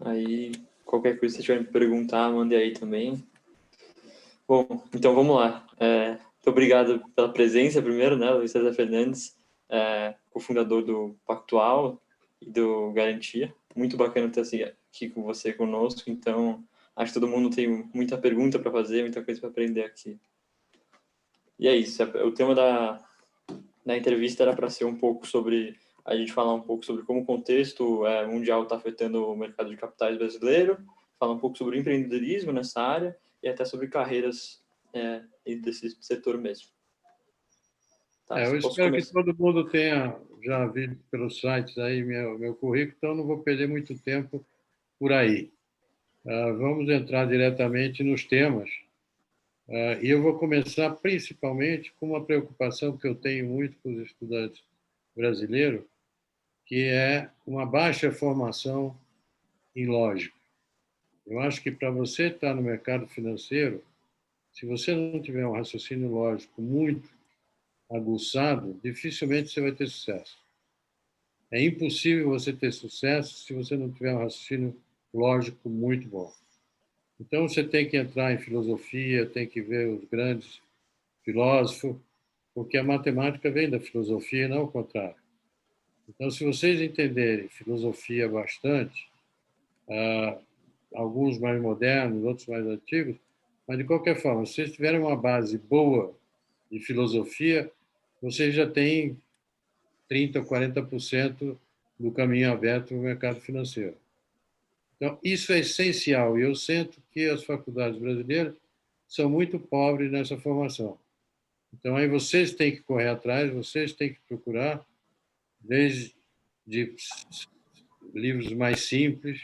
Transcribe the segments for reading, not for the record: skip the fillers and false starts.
Aí, qualquer coisa que você tiver me perguntar, mande aí também. Bom, então vamos lá. Muito obrigado pela presença primeiro, né, Luiz César Fernandes, cofundador do Pactual e do Garantia. Muito bacana ter aqui com você conosco, então acho que todo mundo tem muita pergunta para fazer, muita coisa para aprender aqui. E é isso, o tema da entrevista era para ser um pouco sobre, a gente falar um pouco sobre como o contexto mundial está afetando o mercado de capitais brasileiro, falar um pouco sobre o empreendedorismo nessa área e até sobre carreiras desse setor mesmo. Tá, Eu posso espero que começar? todo mundo tenha já visto pelos sites aí meu currículo, então não vou perder muito tempo por aí. Vamos entrar diretamente nos temas. E eu vou começar principalmente com uma preocupação que eu tenho muito com os estudantes brasileiros, que é uma baixa formação em lógica. Eu acho que para você estar no mercado financeiro, se você não tiver um raciocínio lógico muito aguçado, dificilmente você vai ter sucesso. É impossível você ter sucesso se você não tiver um raciocínio lógico muito bom. Então você tem que entrar em filosofia, tem que ver os grandes filósofos, porque a matemática vem da filosofia e não o contrário. Então, se vocês entenderem filosofia bastante, alguns mais modernos, outros mais antigos, mas de qualquer forma, se vocês tiverem uma base boa de filosofia, vocês já têm 30% ou 40% do caminho aberto no mercado financeiro. Então, isso é essencial, e eu sinto que as faculdades brasileiras são muito pobres nessa formação. Então, aí vocês têm que correr atrás, vocês têm que procurar, desde de livros mais simples,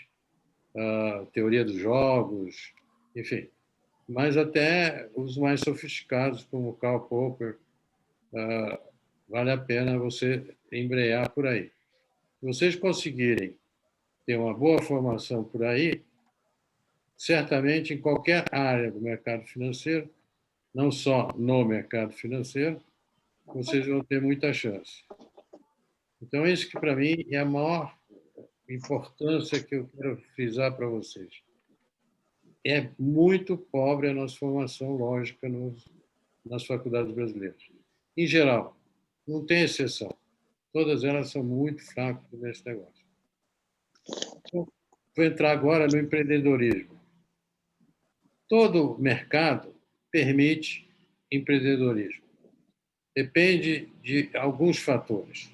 a teoria dos jogos, enfim, mas até os mais sofisticados, como Karl Popper, vale a pena você embrear por aí. Se vocês conseguirem ter uma boa formação por aí, certamente em qualquer área do mercado financeiro, não só no mercado financeiro, vocês vão ter muita chance. Então, isso que para mim é a maior importância que eu quero frisar para vocês. É muito pobre a nossa formação lógica nas faculdades brasileiras. Em geral, não tem exceção. Todas elas são muito fracas nesse negócio. Então, vou entrar agora no empreendedorismo. Todo mercado permite empreendedorismo. Depende de alguns fatores.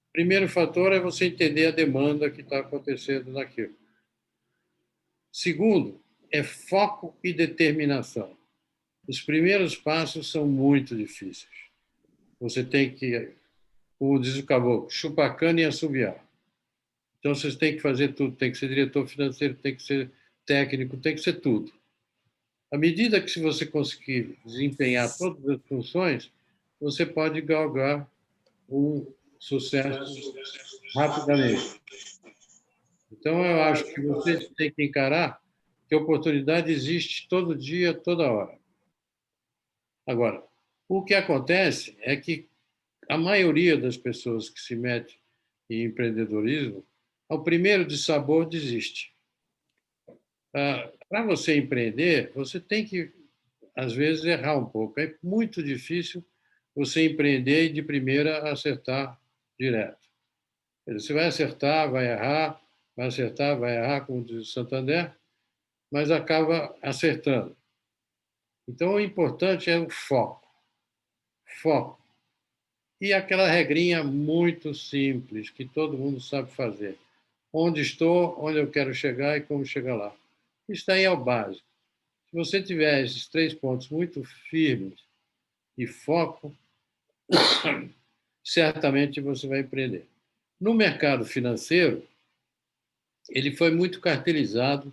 O primeiro fator é você entender a demanda que está acontecendo naquilo. Segundo, é foco e determinação. Os primeiros passos são muito difíceis. Você tem que, como diz o caboclo, chupar cana e assobiar. Então, vocês têm que fazer tudo. Tem que ser diretor financeiro, tem que ser técnico, tem que ser tudo. À medida que se você conseguir desempenhar todas as funções, você pode galgar um sucesso rapidamente. Então, eu acho que vocês têm que encarar que a oportunidade existe todo dia, toda hora. Agora, o que acontece é que a maioria das pessoas que se mete em empreendedorismo, ao primeiro de sabor, desiste. Para você empreender, você tem que, às vezes, errar um pouco. É muito difícil você empreender e, de primeira, acertar direto. Você vai acertar, vai errar, vai acertar, vai errar, como diz o Santander, mas acaba acertando. Então, o importante é o foco. Foco. E aquela regrinha muito simples, que todo mundo sabe fazer. Onde estou, onde eu quero chegar e como chegar lá. Isso daí é o básico. Se você tiver esses 3 pontos muito firmes e foco, certamente você vai empreender. No mercado financeiro, ele foi muito cartelizado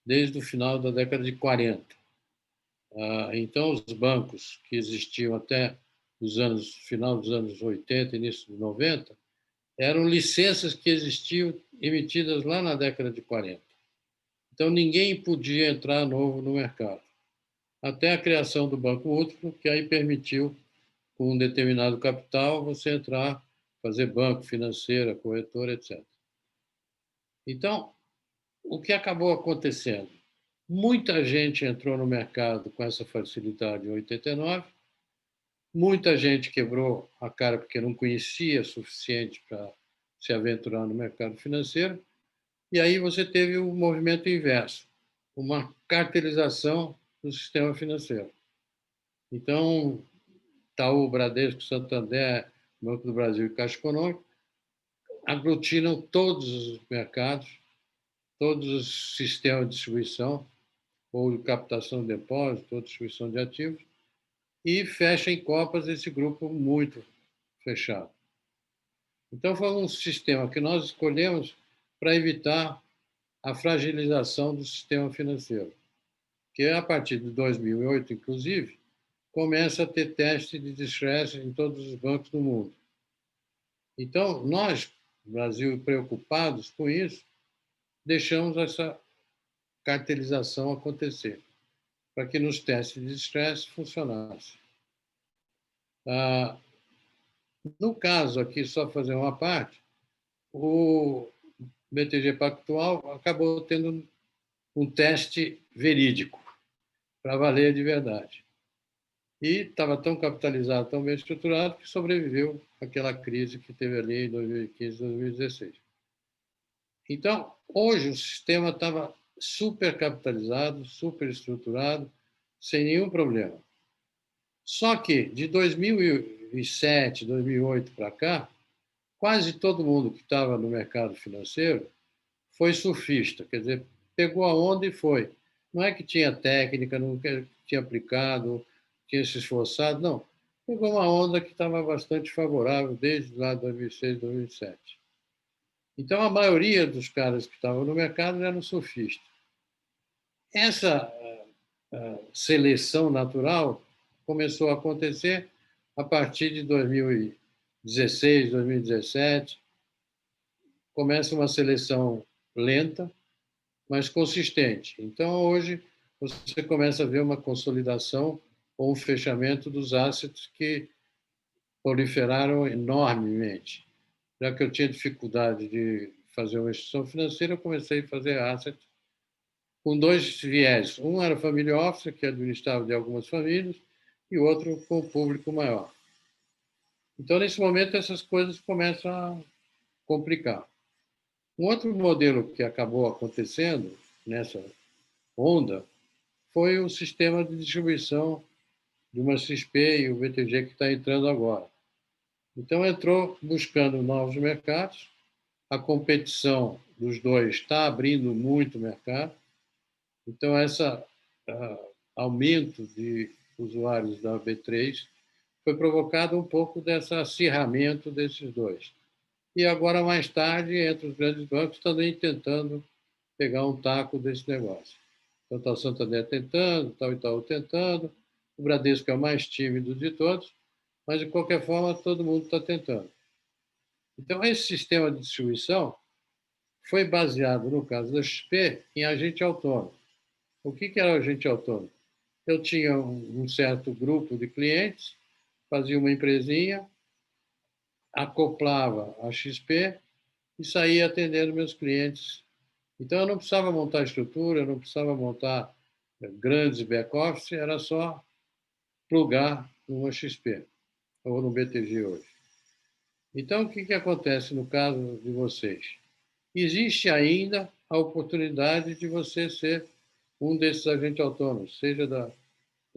desde o final da década de 40. Então, os bancos que existiam até os anos, final dos anos 80, início dos 90, eram licenças que existiam emitidas lá na década de 40. Então, ninguém podia entrar novo no mercado. Até a criação do Banco Múltiplo, que aí permitiu, com um determinado capital, você entrar, fazer banco, financeira, corretora, etc. Então, o que acabou acontecendo? Muita gente entrou no mercado com essa facilidade em 89, muita gente quebrou a cara porque não conhecia o suficiente para se aventurar no mercado financeiro, e aí você teve o movimento inverso, uma cartelização do sistema financeiro. Então, Itaú, Bradesco, Santander, Banco do Brasil e Caixa Econômica aglutinam todos os mercados, todos os sistemas de distribuição, ou de captação de depósitos, ou distribuição de ativos, e fecha em copas esse grupo muito fechado. Então, foi um sistema que nós escolhemos para evitar a fragilização do sistema financeiro, que a partir de 2008, inclusive, começa a ter teste de distress em todos os bancos do mundo. Então, nós, Brasil, preocupados com isso, deixamos essa cartelização acontecer, para que nos testes de estresse funcionasse. No caso aqui, só fazer uma parte, o BTG Pactual acabou tendo um teste verídico, para valer de verdade. E estava tão capitalizado, tão bem estruturado, que sobreviveu àquela crise que teve ali em 2015, 2016. Então, hoje o sistema estava super capitalizado, super estruturado, sem nenhum problema. Só que de 2007, 2008 para cá, quase todo mundo que estava no mercado financeiro foi surfista, quer dizer, pegou a onda e foi. Não é que tinha técnica, não tinha aplicado, tinha se esforçado, não. Pegou uma onda que estava bastante favorável desde lá 2006, 2007. Então, a maioria dos caras que estavam no mercado eram surfistas. Essa seleção natural começou a acontecer a partir de 2016, 2017. Começa uma seleção lenta, mas consistente. Então, hoje, você começa a ver uma consolidação ou um fechamento dos assets que proliferaram enormemente. Já que eu tinha dificuldade de fazer uma instituição financeira, eu comecei a fazer assets com dois viés. Um era family office, que administrava de algumas famílias, e outro com o público maior. Então, nesse momento, essas coisas começam a complicar. Um outro modelo que acabou acontecendo nessa onda foi o sistema de distribuição de uma XP e o BTG que está entrando agora. Então, entrou buscando novos mercados, a competição dos dois está abrindo muito mercado, então esse aumento de usuários da B3 foi provocado um pouco desse acirramento desses dois. E agora, mais tarde, entre os grandes bancos também tentando pegar um taco desse negócio. Então, está o Santander tentando, está o Itaú tentando, o Bradesco é o mais tímido de todos, mas, de qualquer forma, todo mundo está tentando. Então, esse sistema de distribuição foi baseado, no caso da XP, em agente autônomo. O que era o agente autônomo? Eu tinha um certo grupo de clientes, fazia uma empresinha, acoplava a XP e saía atendendo meus clientes. Então, eu não precisava montar estrutura, eu não precisava montar grandes back-office, era só plugar numa XP ou no BTG hoje. Então, o que acontece no caso de vocês? Existe ainda a oportunidade de você ser um desses agentes autônomos, seja da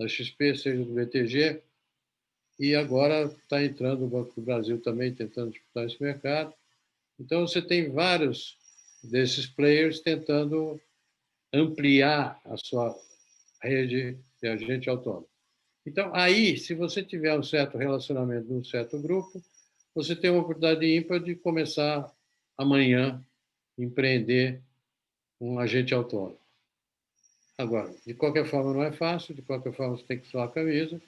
XP, seja do BTG, e agora está entrando o Banco do Brasil também tentando disputar esse mercado. Então, você tem vários desses players tentando ampliar a sua rede de agente autônomo. Então, aí, se você tiver um certo relacionamento de um certo grupo, você tem uma oportunidade ímpar de começar amanhã a empreender um agente autônomo. Agora, de qualquer forma, não é fácil, de qualquer forma, você tem que suar a camisa,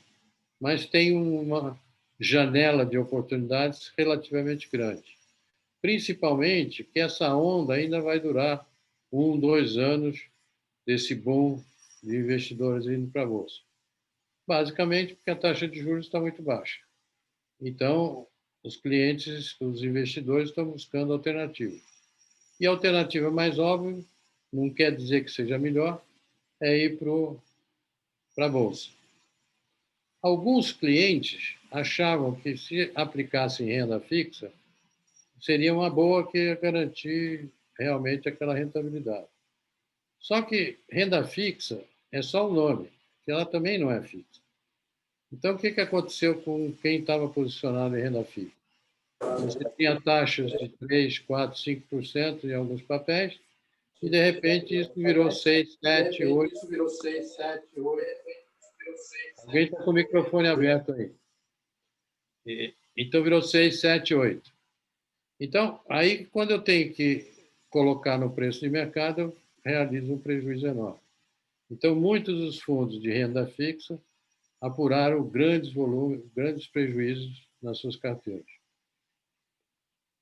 mas tem uma janela de oportunidades relativamente grande. Principalmente que essa onda ainda vai durar 1, 2 anos desse boom de investidores indo para a Bolsa. Basicamente porque a taxa de juros está muito baixa. Então, os clientes, os investidores estão buscando alternativas. E a alternativa mais óbvia não quer dizer que seja melhor, é ir para a Bolsa. Alguns clientes achavam que, se aplicassem renda fixa, seria uma boa que ia garantir realmente aquela rentabilidade. Só que renda fixa é só um nome, que ela também não é fixa. Então, o que aconteceu com quem estava posicionado em renda fixa? Você tinha taxas de 3, 4, 5% em alguns papéis, e, de repente, isso virou 6, 7, 8. Alguém está com o microfone aberto aí. Então, virou 6, 7, 8. Então, aí, quando eu tenho que colocar no preço de mercado, eu realizo um prejuízo enorme. Então, muitos dos fundos de renda fixa apuraram grandes volumes, grandes prejuízos nas suas carteiras.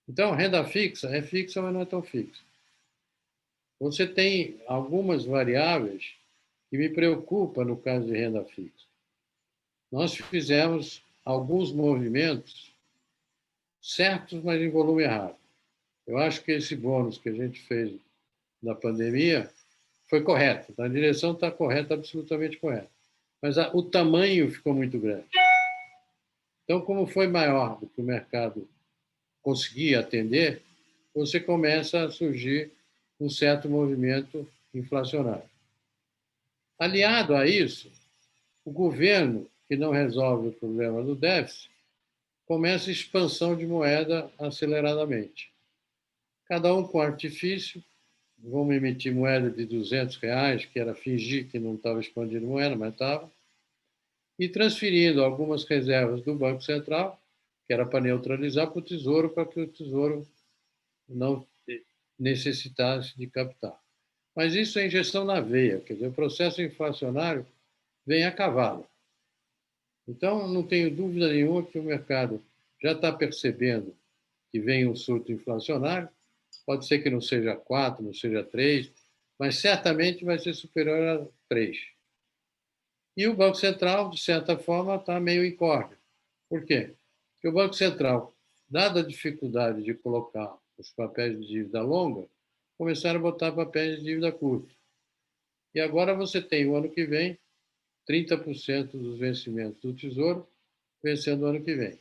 Então, renda fixa é fixa, mas não é tão fixa. Você tem algumas variáveis que me preocupam no caso de renda fixa. Nós fizemos alguns movimentos certos, mas em volume errado. Eu acho que esse bônus que a gente fez na pandemia foi correto. A direção está correta, absolutamente correta. Mas o tamanho ficou muito grande. Então, como foi maior do que o mercado conseguia atender, você começa a surgir um certo movimento inflacionário. Aliado a isso, o governo, que não resolve o problema do déficit, começa a expansão de moeda aceleradamente. Cada um com artifício, vamos emitir moeda de R$ 200, que era fingir que não estava expandindo moeda, mas estava, e transferindo algumas reservas do Banco Central, que era para neutralizar, para o Tesouro, para que o Tesouro não necessitasse de capital. Mas isso é injeção na veia, quer dizer, o processo inflacionário vem a cavalo. Então, não tenho dúvida nenhuma que o mercado já está percebendo que vem um surto inflacionário. Pode ser que não seja 4, não seja 3, mas certamente vai ser superior a 3. E o Banco Central, de certa forma, está meio em corda. Por quê? Porque o Banco Central, dada a dificuldade de colocar os papéis de dívida longa, começaram a botar papéis de dívida curta. E agora você tem, o ano que vem, 30% dos vencimentos do Tesouro vencendo o ano que vem.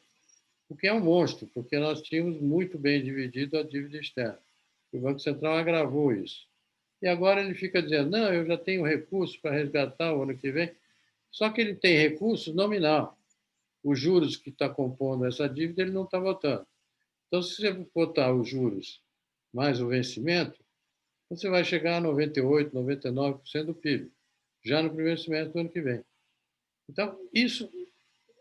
O que é um monstro, porque nós tínhamos muito bem dividido a dívida externa. O Banco Central agravou isso. E agora ele fica dizendo, não, eu já tenho recursos para resgatar o ano que vem. Só que ele tem recursos nominal. Os juros que está compondo essa dívida, ele não está botando. Então, se você botar os juros mais o vencimento, você vai chegar a 98%, 99% do PIB, já no primeiro semestre do ano que vem. Então, isso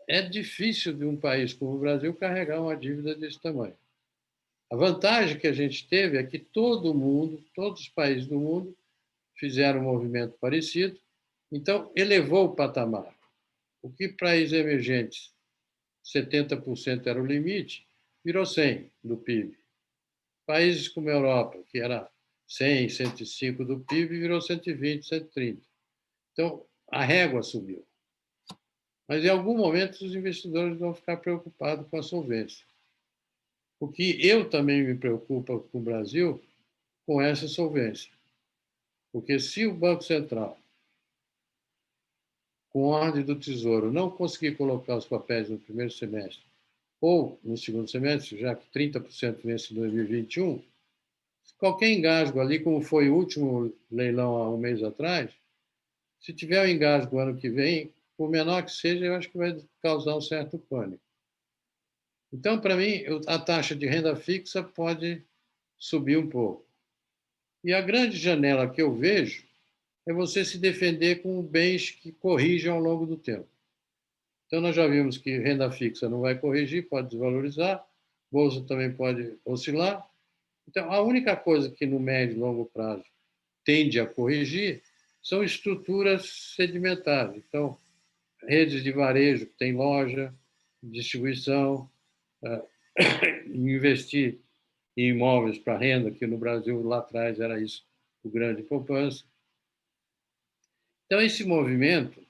é difícil de um país como o Brasil carregar uma dívida desse tamanho. A vantagem que a gente teve é que todo mundo, todos os países do mundo, fizeram um movimento parecido, então elevou o patamar. O que para países emergentes 70% era o limite, virou 100% do PIB. Países como a Europa, que era 100, 105 do PIB, virou 120, 130. Então, a régua subiu. Mas, em algum momento, os investidores vão ficar preocupados com a solvência. O que eu também me preocupa com o Brasil, com essa solvência. Porque se o Banco Central, com ordem do Tesouro, não conseguir colocar os papéis no primeiro semestre, ou no segundo semestre, já que 30% vence em 2021, qualquer engasgo ali, como foi o último leilão há um mês atrás, se tiver um engasgo ano que vem, por menor que seja, eu acho que vai causar um certo pânico. Então, para mim, a taxa de renda fixa pode subir um pouco. E a grande janela que eu vejo é você se defender com bens que corrijam ao longo do tempo. Então, nós já vimos que renda fixa não vai corrigir, pode desvalorizar, bolsa também pode oscilar. Então, a única coisa que no médio e longo prazo tende a corrigir são estruturas sedimentares. Então, redes de varejo que tem loja, distribuição, investir em imóveis para renda, que no Brasil lá atrás era isso, o grande poupança. Então, esse movimento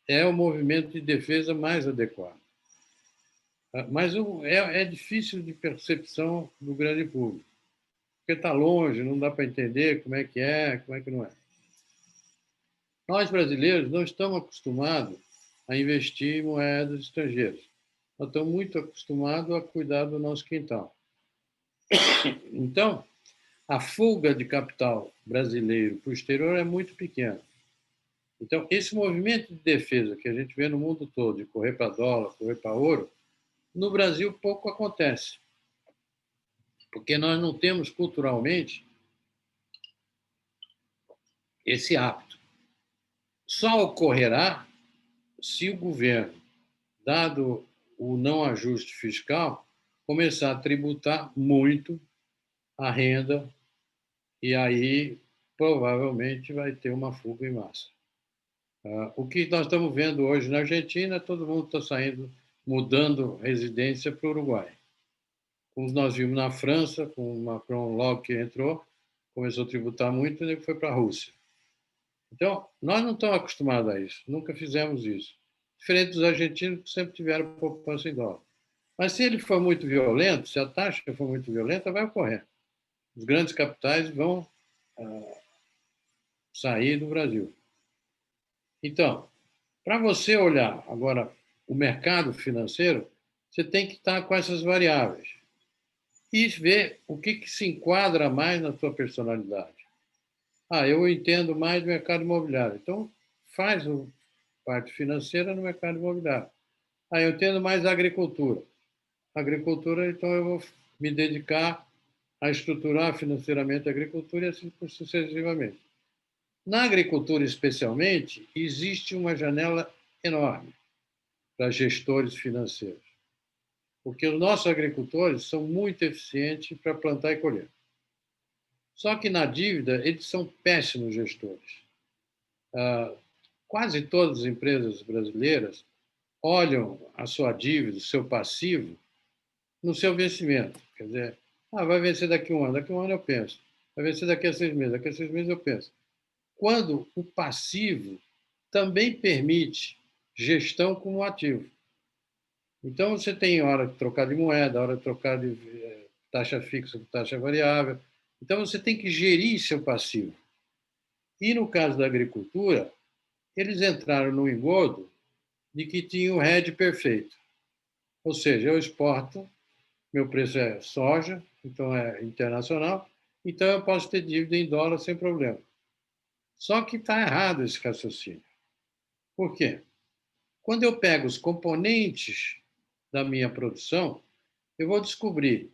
é o movimento de defesa mais adequado. Mas é difícil de percepção do grande público. porque está longe, não dá para entender como é, como é que não é. Nós, brasileiros, não estamos acostumados a investir em moedas estrangeiras. Nós estamos muito acostumados a cuidar do nosso quintal. Então, a fuga de capital brasileiro para o exterior é muito pequena. Então, esse movimento de defesa que a gente vê no mundo todo, de correr para dólar, correr para ouro, no Brasil pouco acontece, porque nós não temos culturalmente esse hábito. Só ocorrerá se o governo, dado o não ajuste fiscal, começar a tributar muito a renda e aí provavelmente vai ter uma fuga em massa. O que nós estamos vendo hoje na Argentina, todo mundo está saindo, mudando residência para o Uruguai. Como nós vimos na França, com o Macron logo que entrou, começou a tributar muito e foi para a Rússia. Então, nós não estamos acostumados a isso, nunca fizemos isso. Diferente dos argentinos, que sempre tiveram poupança em dólar. Mas se ele for muito violento, se a taxa for muito violenta, vai ocorrer. Os grandes capitais vão sair do Brasil. Então, para você olhar agora o mercado financeiro, você tem que estar com essas variáveis e ver o que se enquadra mais na sua personalidade. Eu entendo mais do mercado imobiliário. Então, faz a parte financeira no mercado imobiliário. Eu entendo mais da agricultura. Agricultura, então eu vou me dedicar a estruturar financeiramente a agricultura e assim sucessivamente. Na agricultura, especialmente, existe uma janela enorme para gestores financeiros, porque os nossos agricultores são muito eficientes para plantar e colher. Só que na dívida, eles são péssimos gestores. Quase todas as empresas brasileiras olham a sua dívida, o seu passivo, no seu vencimento. Quer dizer, vai vencer daqui a um ano. Daqui a um ano eu penso. Vai vencer daqui a 6 meses. Daqui a 6 meses eu penso. Quando o passivo também permite gestão como ativo. Então, você tem hora de trocar de moeda, hora de trocar de taxa fixa com taxa variável. Então, você tem que gerir seu passivo. E, no caso da agricultura, eles entraram no engodo de que tinha o hedge perfeito. Ou seja, eu exporto, meu preço é soja, então é internacional, então eu posso ter dívida em dólar sem problema. Só que está errado esse raciocínio. Por quê? Quando eu pego os componentes da minha produção, eu vou descobrir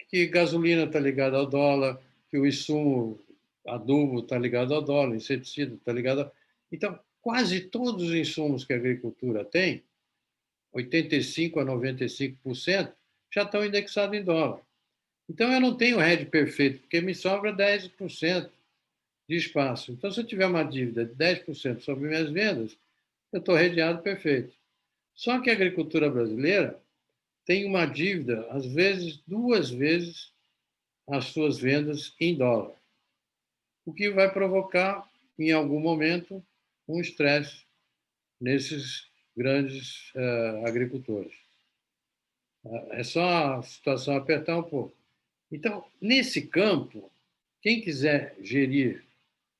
que gasolina está ligada ao dólar, que o insumo adubo está ligado ao dólar, inseticida está ligado ao... Então, quase todos os insumos que a agricultura tem, 85% a 95%, já estão indexados em dólar. Então, eu não tenho hedge perfeito, porque me sobra 10% de espaço. Então, se eu tiver uma dívida de 10% sobre minhas vendas, eu estou redeado perfeito. Só que a agricultura brasileira tem uma dívida, às vezes, 2 vezes as suas vendas em dólar, o que vai provocar, em algum momento, um estresse nesses grandes agricultores. É só a situação apertar um pouco. Então, nesse campo, quem quiser gerir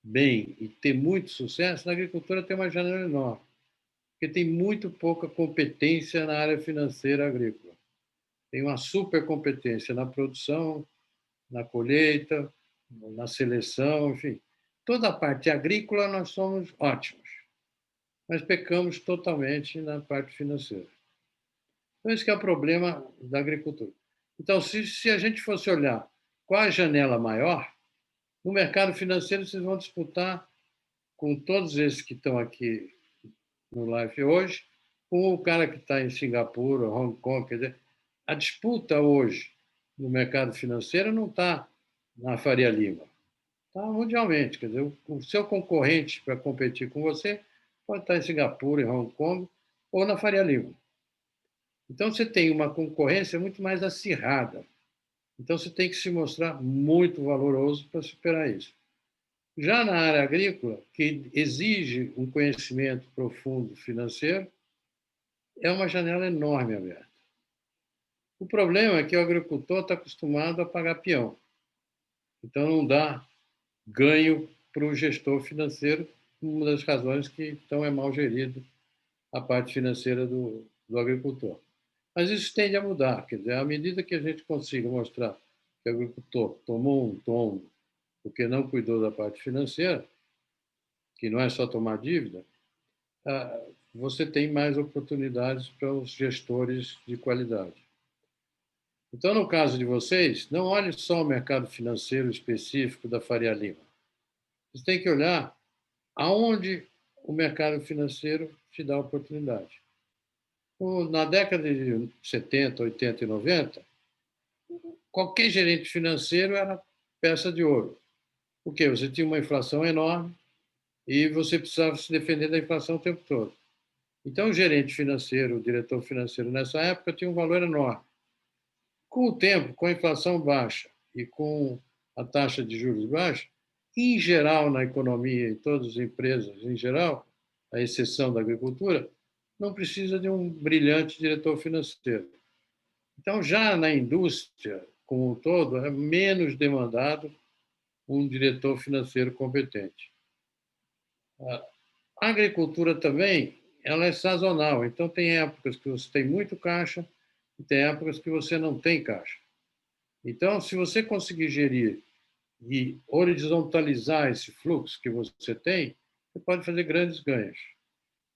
bem e ter muito sucesso, na agricultura tem uma janela enorme, porque tem muito pouca competência na área financeira agrícola. Tem uma super competência na produção, na colheita, na seleção, enfim. Toda a parte agrícola nós somos ótimos, mas pecamos totalmente na parte financeira. Então, esse é o problema da agricultura. Então, se a gente fosse olhar qual a janela maior, no mercado financeiro vocês vão disputar com todos esses que estão aqui no live hoje, com o cara que está em Singapura, Hong Kong. Quer dizer, a disputa hoje no mercado financeiro não está na Faria Lima, está mundialmente. Quer dizer, o seu concorrente para competir com você pode estar em Singapura, em Hong Kong ou na Faria Lima. Então, você tem uma concorrência muito mais acirrada. Então, você tem que se mostrar muito valoroso para superar isso. Já na área agrícola, que exige um conhecimento profundo financeiro, é uma janela enorme aberta. O problema é que o agricultor está acostumado a pagar peão. Então, não dá ganho para o gestor financeiro, uma das razões que então é mal gerido a parte financeira do agricultor. Mas isso tende a mudar, quer dizer, à medida que a gente consiga mostrar que o agricultor tomou um tombo porque não cuidou da parte financeira, que não é só tomar dívida, você tem mais oportunidades para os gestores de qualidade. Então, no caso de vocês, não olhe só o mercado financeiro específico da Faria Lima. Você tem que olhar aonde o mercado financeiro te dá oportunidade. Na década de 70, 80 e 90, qualquer gerente financeiro era peça de ouro. Por quê? Você tinha uma inflação enorme e você precisava se defender da inflação o tempo todo. Então, o gerente financeiro, o diretor financeiro nessa época tinha um valor enorme. Com o tempo, com a inflação baixa e com a taxa de juros baixa, em geral na economia, em todas as empresas em geral, à exceção da agricultura, não precisa de um brilhante diretor financeiro. Então, já na indústria como um todo, é menos demandado um diretor financeiro competente. A agricultura também, ela é sazonal, então tem épocas que você tem muito caixa e tem épocas que você não tem caixa. Então, se você conseguir gerir e horizontalizar esse fluxo que você tem, você pode fazer grandes ganhos.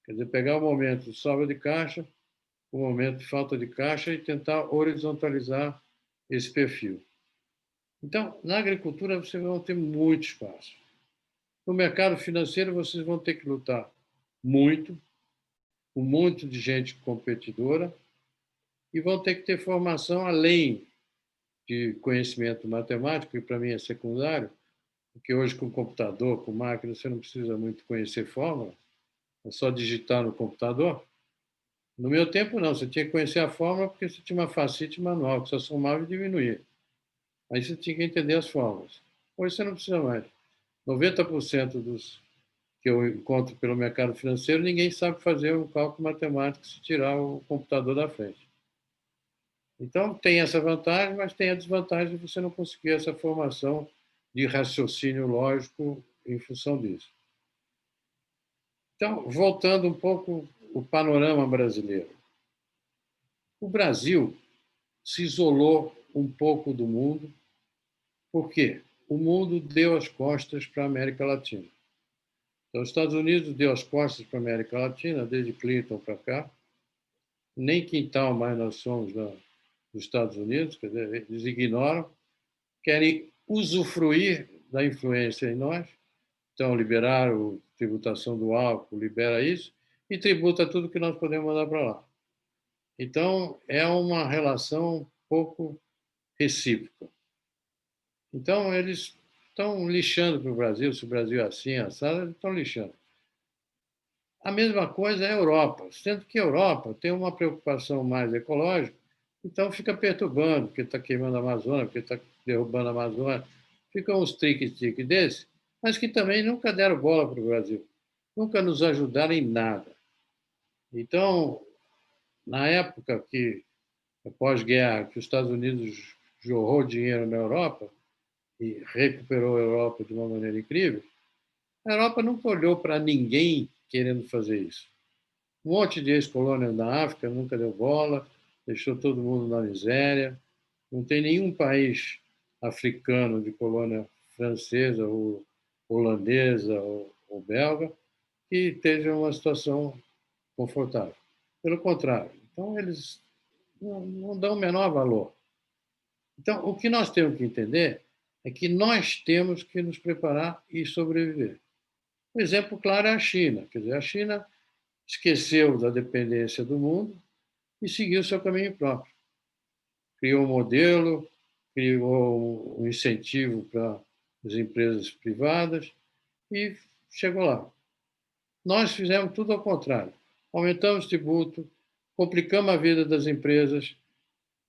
Quer dizer, pegar o momento de sobra de caixa, o momento de falta de caixa e tentar horizontalizar esse perfil. Então, na agricultura, vocês vão ter muito espaço. No mercado financeiro, vocês vão ter que lutar muito, com um monte de gente competidora, e vão ter que ter formação além de conhecimento matemático, que para mim é secundário, porque hoje com computador, com máquina, você não precisa muito conhecer fórmula, é só digitar no computador. No meu tempo, não, você tinha que conhecer a fórmula porque você tinha uma facite manual, que só somava e diminuía. Aí você tinha que entender as fórmulas. Hoje você não precisa mais. 90% dos que eu encontro pelo mercado financeiro, ninguém sabe fazer um cálculo matemático se tirar o computador da frente. Então, tem essa vantagem, mas tem a desvantagem de você não conseguir essa formação de raciocínio lógico em função disso. Então, voltando um pouco o panorama brasileiro. O Brasil se isolou um pouco do mundo. Por quê? O mundo deu as costas para a América Latina. Então, os Estados Unidos deu as costas para a América Latina, desde Clinton para cá. Nem quintal mais nós somos dos Estados Unidos, quer dizer, eles ignoram, querem usufruir da influência em nós. Então, liberaram a tributação do álcool, libera isso, e tributa tudo que nós podemos mandar para lá. Então, é uma relação um pouco recíproca. Então, eles estão lixando para o Brasil, se o Brasil é assim, assado, eles estão lixando. A mesma coisa é a Europa, sendo que a Europa tem uma preocupação mais ecológica, então fica perturbando, porque está queimando a Amazônia, porque está derrubando a Amazônia. Ficam uns trique-trique desses, mas que também nunca deram bola para o Brasil, nunca nos ajudaram em nada. Então, na época que, pós-guerra, que os Estados Unidos jorrou dinheiro na Europa e recuperou a Europa de uma maneira incrível, a Europa nunca olhou para ninguém querendo fazer isso. Um monte de ex-colônias na África nunca deu bola, deixou todo mundo na miséria. Não tem nenhum país africano de colônia francesa ou holandesa ou belga que esteja uma situação confortável. Pelo contrário. Então, eles não dão o menor valor. Então, o que nós temos que entender é que nós temos que nos preparar e sobreviver. Um exemplo claro é a China. Quer dizer, a China esqueceu da dependência do mundo e seguiu seu caminho próprio. Criou um modelo, criou um incentivo para as empresas privadas e chegou lá. Nós fizemos tudo ao contrário. Aumentamos o tributo, complicamos a vida das empresas,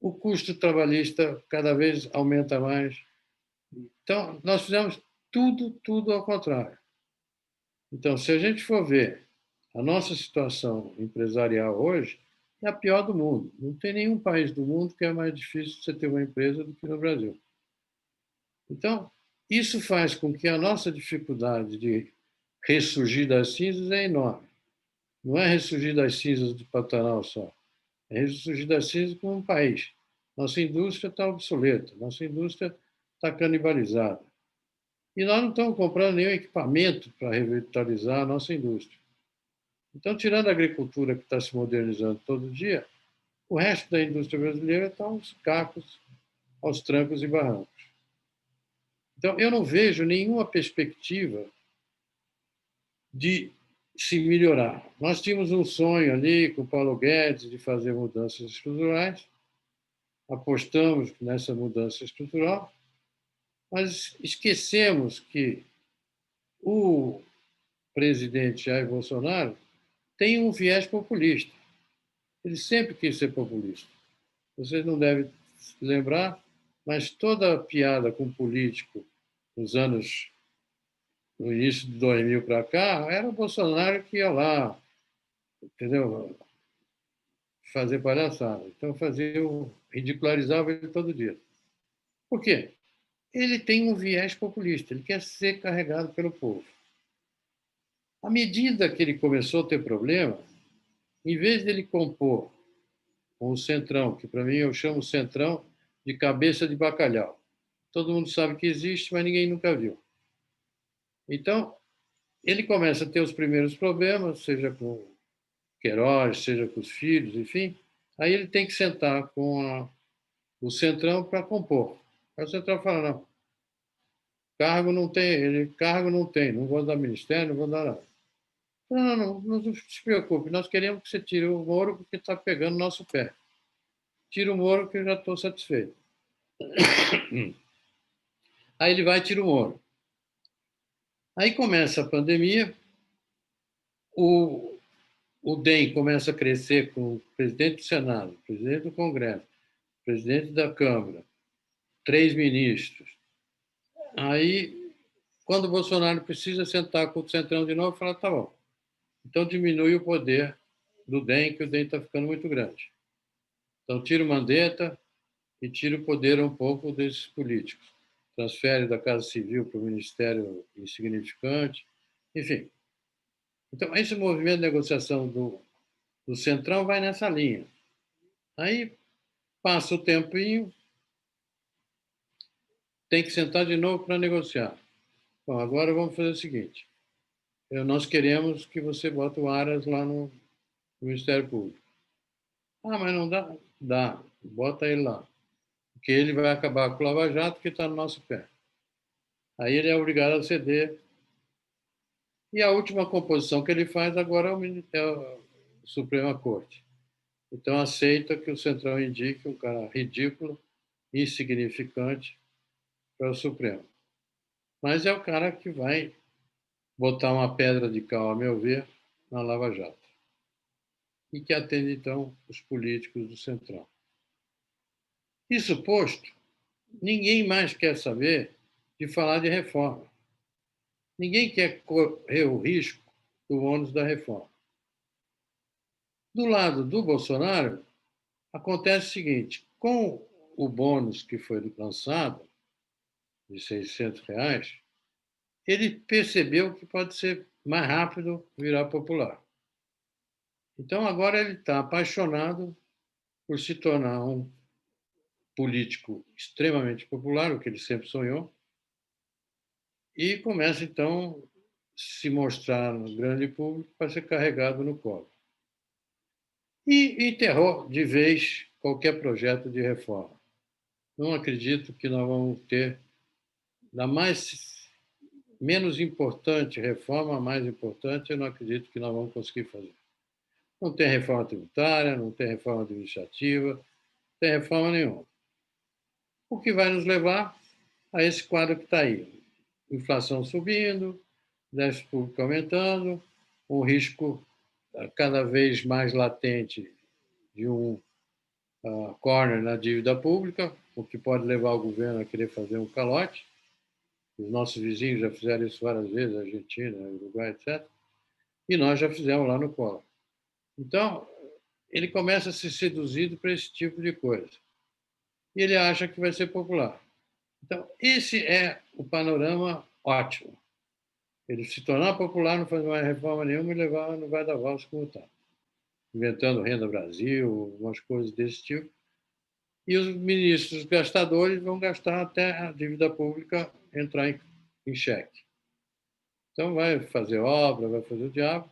o custo trabalhista cada vez aumenta mais. Então, nós fizemos tudo ao contrário. Então, se a gente for ver a nossa situação empresarial hoje, é a pior do mundo. Não tem nenhum país do mundo que é mais difícil você ter uma empresa do que no Brasil. Então, Isso faz com que a nossa dificuldade de ressurgir das cinzas é enorme. Não é ressurgir das cinzas do Pantanal só, é ressurgir das cinzas como um país. Nossa indústria está obsoleta, nossa indústria está canibalizada. E nós não estamos comprando nenhum equipamento para revitalizar a nossa indústria. Então, tirando a agricultura que está se modernizando todo dia, o resto da indústria brasileira está aos cacos, aos trancos e barrancos. Então, eu não vejo nenhuma perspectiva de se melhorar. Nós tínhamos um sonho ali com o Paulo Guedes de fazer mudanças estruturais, apostamos nessa mudança estrutural, mas esquecemos que o presidente Jair Bolsonaro tem um viés populista. Ele sempre quis ser populista. Vocês não devem se lembrar, mas toda a piada com político nos anos, no início de 2000 para cá, era o Bolsonaro que ia lá, entendeu? Fazer palhaçada. Então ridicularizava ele todo dia. Por quê? Ele tem um viés populista, ele quer ser carregado pelo povo. À medida que ele começou a ter problema, em vez dele compor com o Centrão, que para mim eu chamo o Centrão de cabeça de bacalhau. Todo mundo sabe que existe, mas ninguém nunca viu. Então, ele começa a ter os primeiros problemas, seja com Queiroz, seja com os filhos, enfim. Aí ele tem que sentar com o Centrão para compor. Aí o Centrão fala, não, cargo não tem, não vou dar ministério, não vou dar nada. Não, não, não, não se preocupe, nós queremos que você tire o Moro porque está pegando nosso pé. Tira o Moro que eu já estou satisfeito. Aí ele vai e tira o Moro. Aí começa a pandemia, o, o DEM começa a crescer com o presidente do Senado, o presidente do Congresso, o presidente da Câmara, 3 ministros. Aí, quando o Bolsonaro precisa sentar com o Centrão de novo, fala, tá bom, então diminui o poder do DEM, que o DEM está ficando muito grande. Então tira o Mandetta e tira o poder um pouco desses políticos. Transfere da Casa Civil para o Ministério Insignificante, enfim. Então, esse movimento de negociação do Centrão vai nessa linha. Aí passa o tempinho, tem que sentar de novo para negociar. Bom, agora vamos fazer o seguinte: nós queremos que você bote o Aras lá no Ministério Público. Ah, mas não dá? Dá, bota ele lá. Porque ele vai acabar com o Lava Jato que está no nosso pé. Aí ele é obrigado a ceder. E a última composição que ele faz agora é a Suprema Corte. Então aceita que o Centrão indique um cara ridículo, insignificante para o Supremo. Mas é o cara que vai botar uma pedra de cal, a meu ver, na Lava Jato. E que atende, então, os políticos do Centrão. Isso posto, ninguém mais quer saber de falar de reforma. Ninguém quer correr o risco do ônus da reforma. Do lado do Bolsonaro, acontece o seguinte: com o bônus que foi lançado, de R$ 600, ele percebeu que pode ser mais rápido virar popular. Então, agora ele está apaixonado por se tornar um político extremamente popular, o que ele sempre sonhou, e começa, então, a se mostrar no grande público para ser carregado no colo. E enterrou de vez qualquer projeto de reforma. Não acredito que nós vamos ter, da menos importante reforma, a mais importante, eu não acredito que nós vamos conseguir fazer. Não tem reforma tributária, não tem reforma administrativa, não tem reforma nenhuma. O que vai nos levar a esse quadro que está aí. Inflação subindo, déficit público aumentando, um risco cada vez mais latente de um corner na dívida pública, o que pode levar o governo a querer fazer um calote. Os nossos vizinhos já fizeram isso várias vezes, Argentina, Uruguai, etc. E nós já fizemos lá no Collor. Então, ele começa a ser seduzido para esse tipo de coisa. E ele acha que vai ser popular. Então, esse é o panorama ótimo. Ele se tornar popular, não fazer mais reforma nenhuma e levar no vai-da-valsa como está. Inventando Renda Brasil, umas coisas desse tipo. E os ministros gastadores vão gastar até a dívida pública entrar em xeque. Então, vai fazer obra, vai fazer o diabo,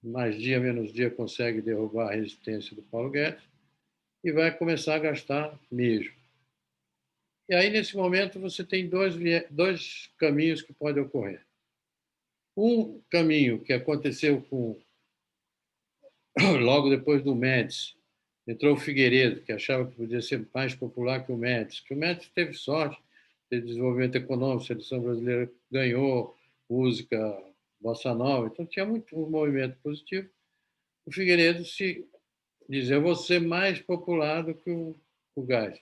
mais dia, menos dia, consegue derrubar a resistência do Paulo Guedes e vai começar a gastar mesmo. E aí, nesse momento, você tem dois caminhos que podem ocorrer. Um caminho que aconteceu logo depois do Médici, entrou o Figueiredo, que achava que podia ser mais popular que o Médici, que o Médici teve sorte, teve desenvolvimento econômico, a seleção brasileira ganhou música, bossa nova, então tinha muito movimento positivo. O Figueiredo se diz, eu vou ser mais popular do que o Gás,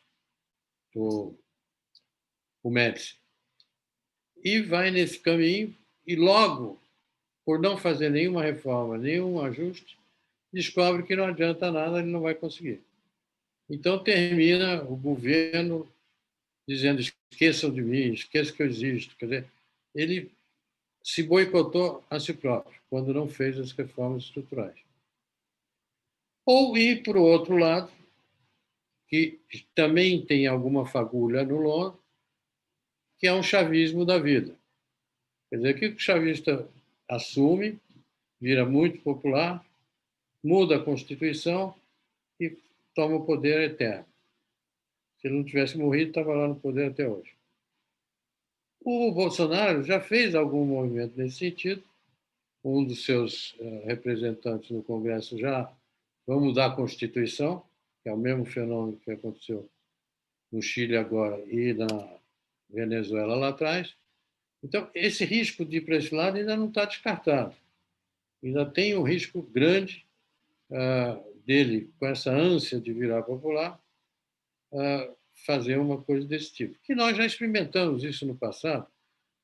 o Médici. E vai nesse caminho, e logo, por não fazer nenhuma reforma, nenhum ajuste, descobre que não adianta nada, ele não vai conseguir. Então termina o governo dizendo esqueçam de mim, esqueçam que eu existo. Quer dizer, ele se boicotou a si próprio, quando não fez as reformas estruturais. Ou ir para o outro lado, que também tem alguma fagulha no lombo, que é um chavismo da vida. Quer dizer, que o chavista assume, vira muito popular, muda a Constituição e toma o poder eterno. Se ele não tivesse morrido, estava lá no poder até hoje. O Bolsonaro já fez algum movimento nesse sentido. Um dos seus representantes no Congresso já vai mudar a Constituição, que é o mesmo fenômeno que aconteceu no Chile agora e na Venezuela lá atrás. Então, esse risco de ir para esse lado ainda não está descartado. Ainda tem um risco grande dele, com essa ânsia de virar popular, fazer uma coisa desse tipo. Que nós já experimentamos isso no passado,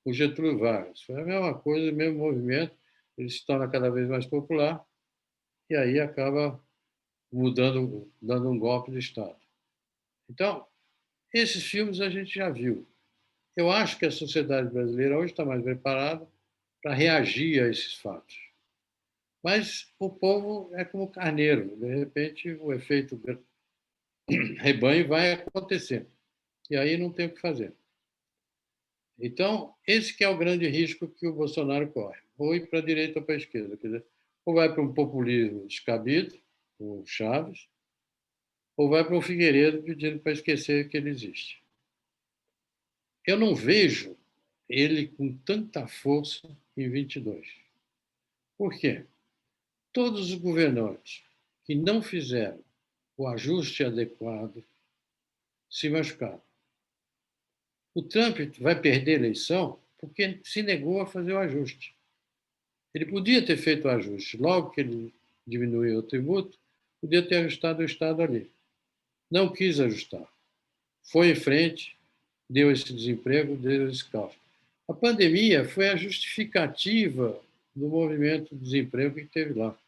o Getúlio Vargas. Foi a mesma coisa, o mesmo movimento, ele se torna cada vez mais popular e aí acaba mudando, dando um golpe de Estado. Então, esses filmes a gente já viu. Eu acho que a sociedade brasileira hoje está mais preparada para reagir a esses fatos. Mas o povo é como carneiro, de repente o efeito rebanho vai acontecer. E aí não tem o que fazer. Então, esse que é o grande risco que o Bolsonaro corre. Ou ir para a direita ou para a esquerda. Quer dizer, ou vai para um populismo descabido, o Chaves, ou vai para um Figueiredo pedindo para esquecer que ele existe. Eu não vejo ele com tanta força em 22. Por quê? Todos os governantes que não fizeram o ajuste adequado se machucaram. O Trump vai perder a eleição porque se negou a fazer o ajuste. Ele podia ter feito o ajuste. Logo que ele diminuiu o tributo, podia ter ajustado o Estado ali. Não quis ajustar. Foi em frente, deu esse desemprego, deu esse caos. A pandemia foi a justificativa do movimento de desemprego que teve lá.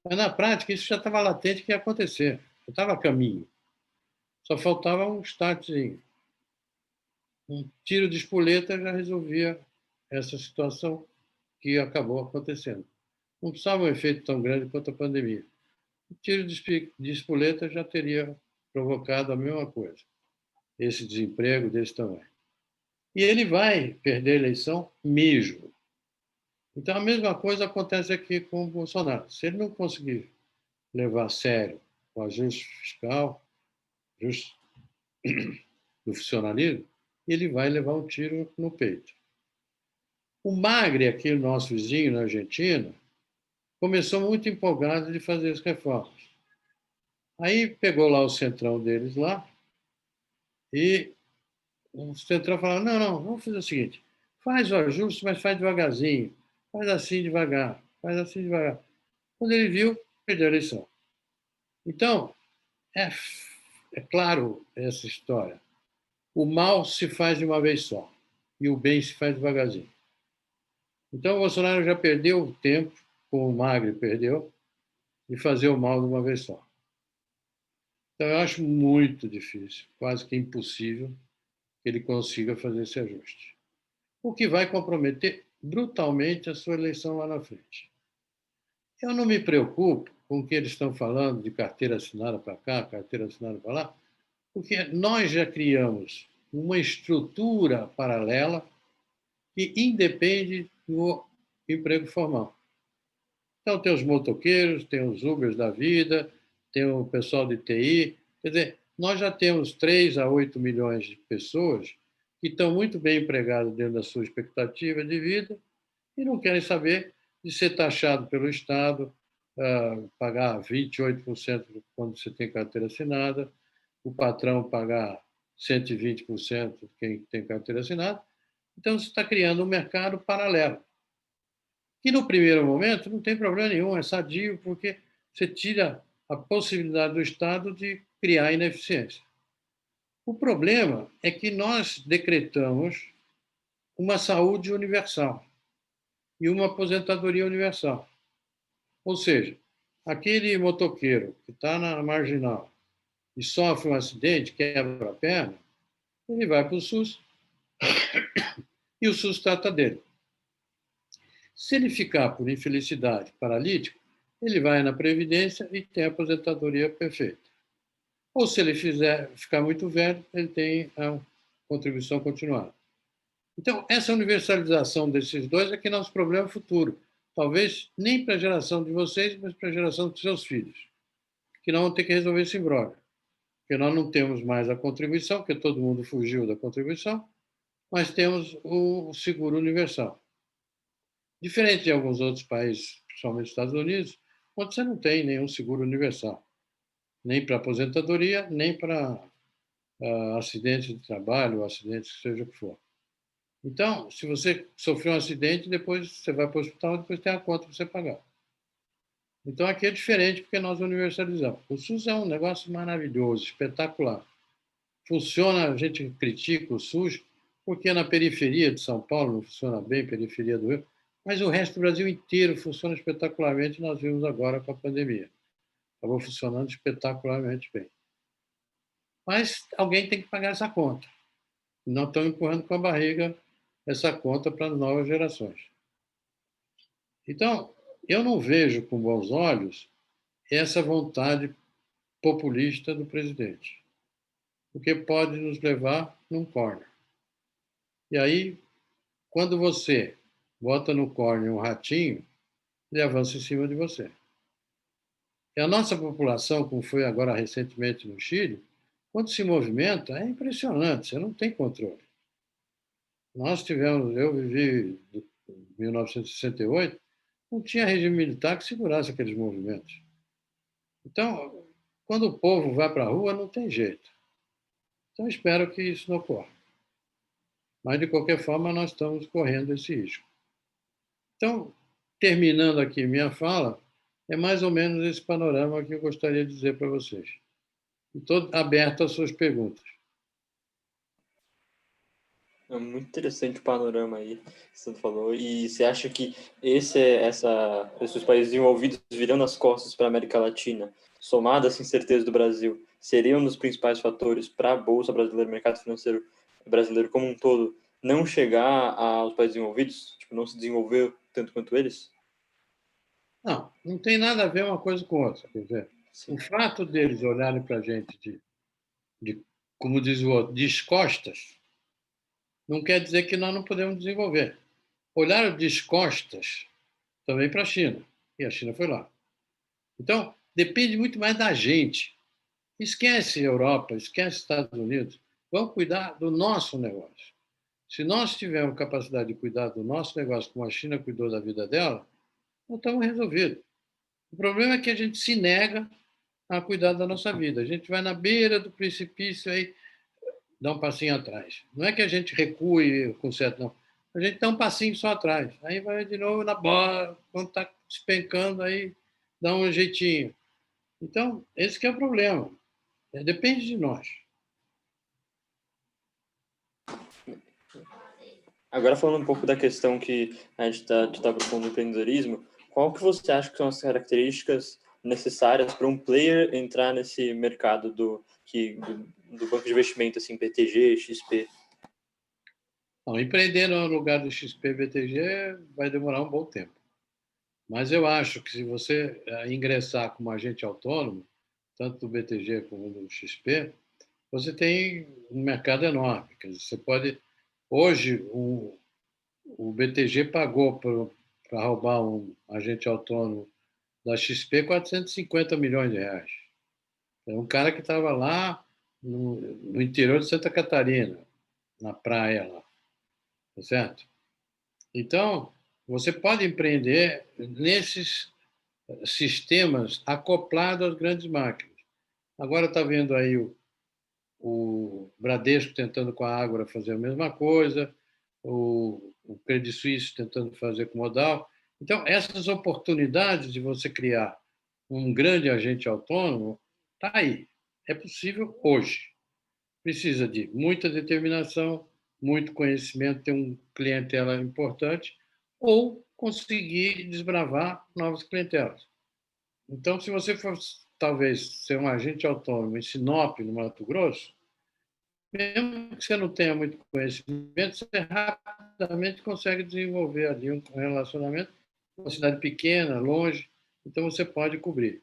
Mas, na prática, isso já estava latente que ia acontecer. Já estava a caminho. Só faltava um startzinho. Um tiro de espoleta já resolvia essa situação que acabou acontecendo. Não precisava um efeito tão grande quanto a pandemia. O tiro de espoleta já teria provocado a mesma coisa. Esse desemprego desse tamanho. E ele vai perder a eleição mesmo. Então, a mesma coisa acontece aqui com o Bolsonaro. Se ele não conseguir levar a sério o ajuste fiscal, ajuste do funcionalismo, ele vai levar um tiro no peito. O Magre, aqui, o nosso vizinho na Argentina, começou muito empolgado de fazer as reformas. Aí pegou lá o centrão deles lá e o centrão falou, não, vamos fazer o seguinte, faz o ajuste, mas faz devagarzinho, faz assim devagar, faz assim devagar. Quando ele viu, perdeu a eleição. Então, é claro essa história. O mal se faz de uma vez só e o bem se faz devagarzinho. Então, o Bolsonaro já perdeu o tempo, como o Magre perdeu, de fazer o mal de uma vez só. Então, eu acho muito difícil, quase que impossível, que ele consiga fazer esse ajuste. o que vai comprometer brutalmente a sua eleição lá na frente. Eu não me preocupo com o que eles estão falando de carteira assinada para cá, carteira assinada para lá, porque nós já criamos uma estrutura paralela que independe do emprego formal. Então, tem os motoqueiros, tem os Ubers da vida, tem o pessoal de TI. Quer dizer, nós já temos 3 a 8 milhões de pessoas que estão muito bem empregadas dentro da sua expectativa de vida e não querem saber de ser taxado pelo Estado, pagar 28% quando você tem carteira assinada, o patrão pagar 120% de quem tem carteira assinada. Então, você está criando um mercado paralelo. E no primeiro momento não tem problema nenhum, é sadio, porque você tira a possibilidade do Estado de criar ineficiência. O problema é que nós decretamos uma saúde universal e uma aposentadoria universal. Ou seja, aquele motoqueiro que está na marginal e sofre um acidente, quebra a perna, ele vai para o SUS e o SUS trata dele. Se ele ficar, por infelicidade, paralítico, ele vai na Previdência e tem a aposentadoria perfeita. Ou se ele ficar muito velho, ele tem a contribuição continuada. Então, essa universalização desses dois é que é nosso problema futuro. Talvez nem para a geração de vocês, mas para a geração dos seus filhos, que nós vamos ter que resolver esse imbróglio. Porque nós não temos mais a contribuição, porque todo mundo fugiu da contribuição, mas temos o seguro universal. Diferente de alguns outros países, principalmente os Estados Unidos, onde você não tem nenhum seguro universal, nem para aposentadoria, nem para acidente de trabalho, ou acidente que seja o que for. Então, se você sofreu um acidente, depois você vai para o hospital, depois tem a conta para você pagar. Então, aqui é diferente, porque nós universalizamos. O SUS é um negócio maravilhoso, espetacular. Funciona, a gente critica o SUS, porque na periferia de São Paulo não funciona bem, periferia do Rio, mas o resto do Brasil inteiro funciona espetacularmente, nós vimos agora com a pandemia. Acabou funcionando espetacularmente bem. Mas alguém tem que pagar essa conta. Não estão empurrando com a barriga essa conta para as novas gerações. Então, eu não vejo com bons olhos essa vontade populista do presidente, porque pode nos levar num corner. E aí, quando você bota no corner um ratinho, ele avança em cima de você. E a nossa população, como foi agora recentemente no Chile, quando se movimenta, é impressionante, você não tem controle. Nós tivemos, eu vivi em 1968, não tinha regime militar que segurasse aqueles movimentos. Então, quando o povo vai para a rua, não tem jeito. Então, espero que isso não ocorra. Mas, de qualquer forma, nós estamos correndo esse risco. Então, terminando aqui minha fala, é mais ou menos esse panorama que eu gostaria de dizer para vocês. Estou aberto às suas perguntas. É muito interessante o panorama aí que você falou. E você acha que esses países desenvolvidos virando as costas para a América Latina, somado às incertezas do Brasil, seriam um dos principais fatores para a Bolsa Brasileira, o mercado financeiro brasileiro como um todo, não chegar aos países desenvolvidos, tipo, não se desenvolver tanto quanto eles? Não, não tem nada a ver uma coisa com outra. Quer dizer, Sim. o fato deles olharem para a gente como diz o outro, descostas, não quer dizer que nós não podemos desenvolver. Olharam descostas também para a China, e a China foi lá. Então, depende muito mais da gente. Esquece Europa, esquece Estados Unidos. Vamos cuidar do nosso negócio. Se nós tivermos capacidade de cuidar do nosso negócio como a China cuidou da vida dela, nós estamos resolvidos. O problema é que a gente se nega a cuidar da nossa vida. A gente vai na beira do precipício aí, dá um passinho atrás. Não é que a gente recue com certo, não. A gente dá um passinho só atrás. Aí vai de novo na bola, quando está despencando, aí dá um jeitinho. Então, esse que é o problema. Depende de nós. Agora falando um pouco da questão que a gente está falando do empreendedorismo, qual que você acha que são as características necessárias para um player entrar nesse mercado do banco de investimento, assim, BTG, XP? Não, empreender no lugar do XP BTG vai demorar um bom tempo. Mas eu acho que se você ingressar como agente autônomo, tanto do BTG como do XP, você tem um mercado enorme. Quer dizer, você pode. Hoje, o BTG pagou para roubar um agente autônomo da XP 450 milhões de reais. É um cara que estava lá no interior de Santa Catarina, na praia lá, tá certo? Então, você pode empreender nesses sistemas acoplados às grandes máquinas. Agora está vendo aí o Bradesco tentando com a Ágora fazer a mesma coisa, o Credit Suisse tentando fazer com o Modal. Então, essas oportunidades de você criar um grande agente autônomo, está aí. É possível hoje. Precisa de muita determinação, muito conhecimento, ter um clientela importante, ou conseguir desbravar novas clientelas. Então, se você for, talvez, ser um agente autônomo em Sinop, no Mato Grosso, mesmo que você não tenha muito conhecimento, você rapidamente consegue desenvolver ali um relacionamento com uma cidade pequena, longe, então você pode cobrir.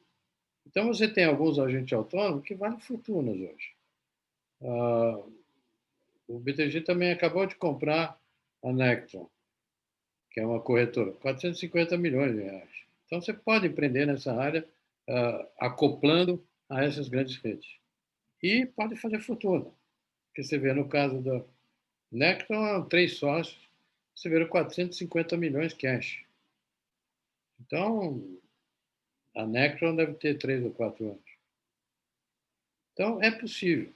Então, você tem alguns agentes autônomos que valem fortunas hoje. O BTG também acabou de comprar a Nectron, que é uma corretora, 450 milhões de reais. Então, você pode empreender nessa área, acoplando a essas grandes redes. E pode fazer fortuna. Porque você vê no caso da Nectron, 3 sócios, você vê 450 milhões cash. Então, a Nectron deve ter 3 ou 4 anos. Então, é possível.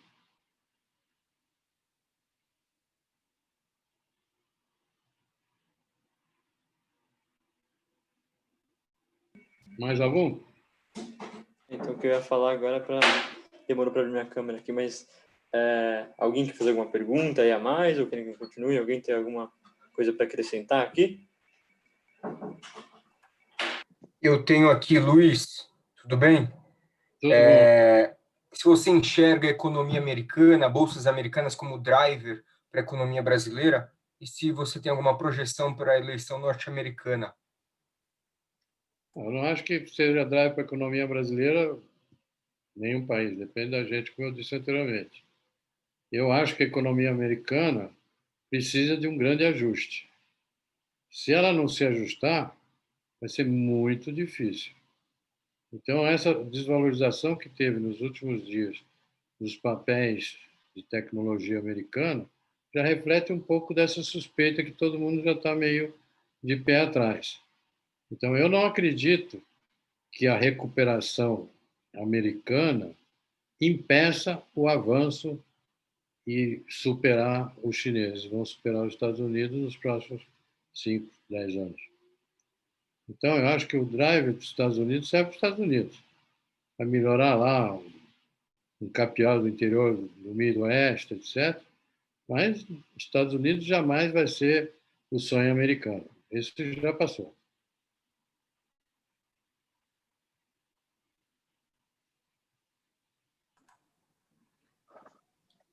Mais algum? Então, o que eu ia falar agora demorou para abrir minha câmera aqui, mas alguém quer fazer alguma pergunta aí a mais, ou quer que eu continue? Alguém tem alguma coisa para acrescentar aqui? Eu tenho aqui, Luiz, tudo bem? Tudo bom. Se você enxerga a economia americana, bolsas americanas como driver para a economia brasileira, e se você tem alguma projeção para a eleição norte-americana? Eu não acho que seja drive para a economia brasileira nenhum país, depende da gente, como eu disse anteriormente. Eu acho que a economia americana precisa de um grande ajuste. Se ela não se ajustar, vai ser muito difícil. Então, essa desvalorização que teve nos últimos dias dos papéis de tecnologia americana já reflete um pouco dessa suspeita que todo mundo já está meio de pé atrás. Então, eu não acredito que a recuperação americana impeça o avanço e superar os chineses. Vão superar os Estados Unidos nos próximos 5, 10 anos. Então, eu acho que o drive dos Estados Unidos serve para os Estados Unidos. Vai melhorar lá um capial do interior do Midwest, etc. Mas Estados Unidos jamais vai ser o sonho americano. Isso já passou.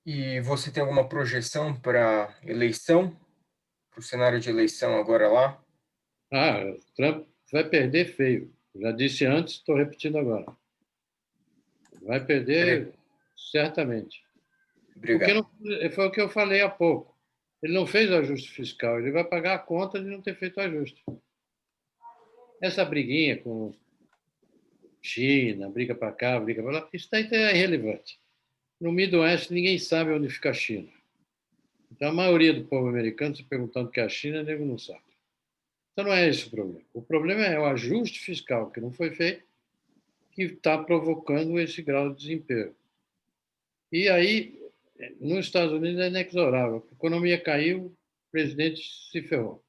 E você tem alguma projeção para eleição, para o cenário de eleição agora lá? Trump vai perder feio. Já disse antes, estou repetindo agora. Vai perder certamente. Porque Obrigado. não, foi o que eu falei há pouco. Ele não fez o ajuste fiscal, ele vai pagar a conta de não ter feito o ajuste. Essa briguinha com China, briga para cá, briga para lá, isso daí é irrelevante. No Midwest, ninguém sabe onde fica a China. Então, a maioria do povo americano, se perguntando o que é a China, nego não sabe. Então, não é esse o problema. O problema é o ajuste fiscal que não foi feito, que está provocando esse grau de desemprego. E aí, nos Estados Unidos é inexorável. A economia caiu, o presidente se ferrou.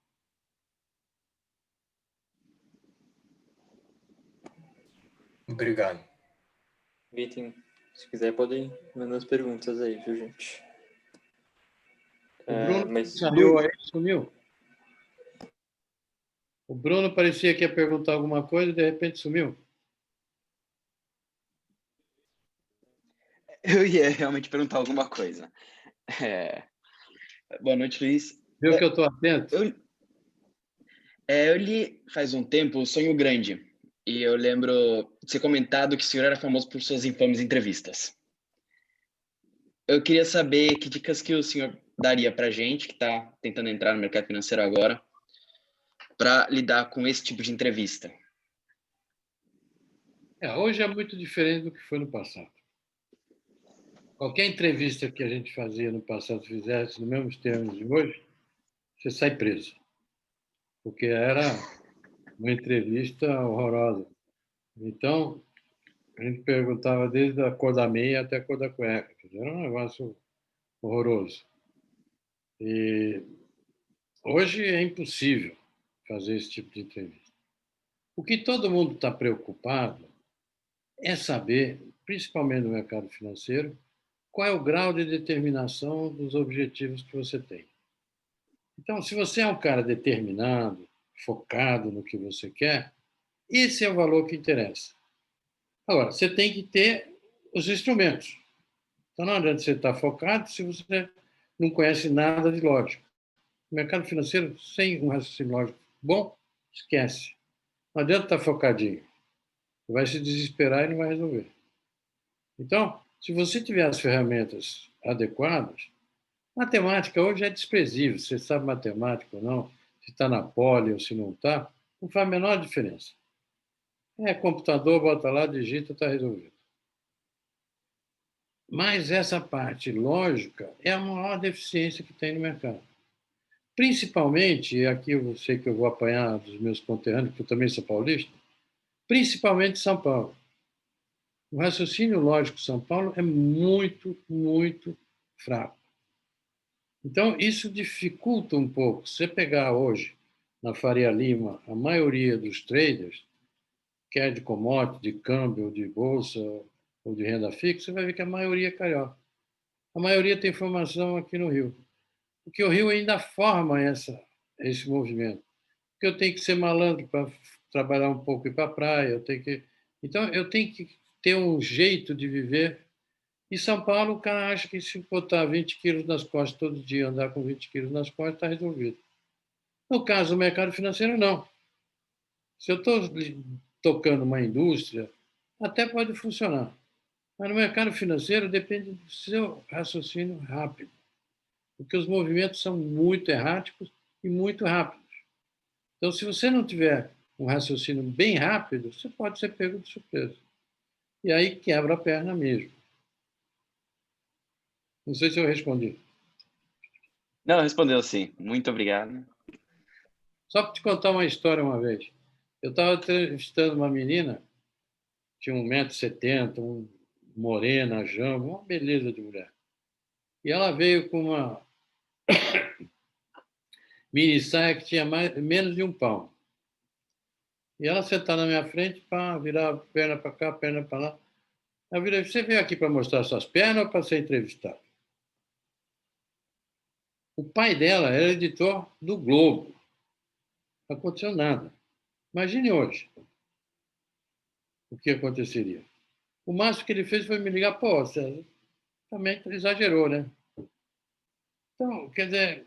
Obrigado. Vitor, se quiser, podem mandar as perguntas aí, viu, gente? O Bruno Mas, saiu aí, sumiu. O Bruno parecia que ia perguntar alguma coisa e de repente sumiu. Eu ia realmente perguntar alguma coisa. Boa noite, Luiz. Viu que eu estou atento? Eu li faz um tempo O Sonho Grande, e eu lembro de ser comentado que o senhor era famoso por suas infames entrevistas. Eu queria saber que dicas que o senhor daria para gente que está tentando entrar no mercado financeiro agora para lidar com esse tipo de entrevista. Hoje é muito diferente do que foi no passado. Qualquer entrevista que a gente fazia no passado, fizesse nos mesmos termos de hoje, você sai preso. Porque era uma entrevista horrorosa. Então, a gente perguntava desde a cor da meia até a cor da cueca. Era um negócio horroroso. E hoje é impossível fazer esse tipo de entrevista. O que todo mundo está preocupado é saber, principalmente no mercado financeiro, qual é o grau de determinação dos objetivos que você tem. Então, se você é um cara determinado, focado no que você quer, esse é o valor que interessa. Agora, você tem que ter os instrumentos. Então, não adianta você estar focado se você não conhece nada de lógica. O mercado financeiro, sem um raciocínio lógico bom, esquece. Não adianta estar focadinho. Você vai se desesperar e não vai resolver. Então, se você tiver as ferramentas adequadas, matemática hoje é desprezível. Você sabe matemática ou não, se está na poli ou se não está, não faz a menor diferença. É computador, bota lá, digita, está resolvido. Mas essa parte lógica é a maior deficiência que tem no mercado. Principalmente, e aqui eu sei que eu vou apanhar dos meus conterrâneos, que eu também sou paulista, principalmente São Paulo. O raciocínio lógico de São Paulo é muito, muito fraco. Então, isso dificulta um pouco. Se você pegar hoje, na Faria Lima, a maioria dos traders, quer de commodity, de câmbio, de bolsa ou de renda fixa, você vai ver que a maioria é carioca. A maioria tem formação aqui no Rio. Porque o Rio ainda forma esse movimento. Porque eu tenho que ser malandro para trabalhar um pouco e ir para a praia. Então, eu tenho que ter um jeito de viver. Em São Paulo, o cara acha que se botar 20 quilos nas costas todo dia, andar com 20 quilos nas costas, está resolvido. No caso do mercado financeiro, não. Se eu estou tocando uma indústria, até pode funcionar. Mas no mercado financeiro depende do seu raciocínio rápido, porque os movimentos são muito erráticos e muito rápidos. Então, se você não tiver um raciocínio bem rápido, você pode ser pego de surpresa. E aí quebra a perna mesmo. Não sei se eu respondi. Não, respondeu sim. Muito obrigado. Só para te contar uma história uma vez. Eu estava entrevistando uma menina, tinha 1,70 m, morena, jamba, uma beleza de mulher. E ela veio com uma mini saia que tinha menos de um palmo. E ela sentada na minha frente, para virar a perna para cá, perna para lá. Eu virei, você veio aqui para mostrar suas pernas ou para ser entrevistado? O pai dela era editor do Globo. Não aconteceu nada. Imagine hoje o que aconteceria. O máximo que ele fez foi me ligar, pô, César, também exagerou, né? Então, quer dizer,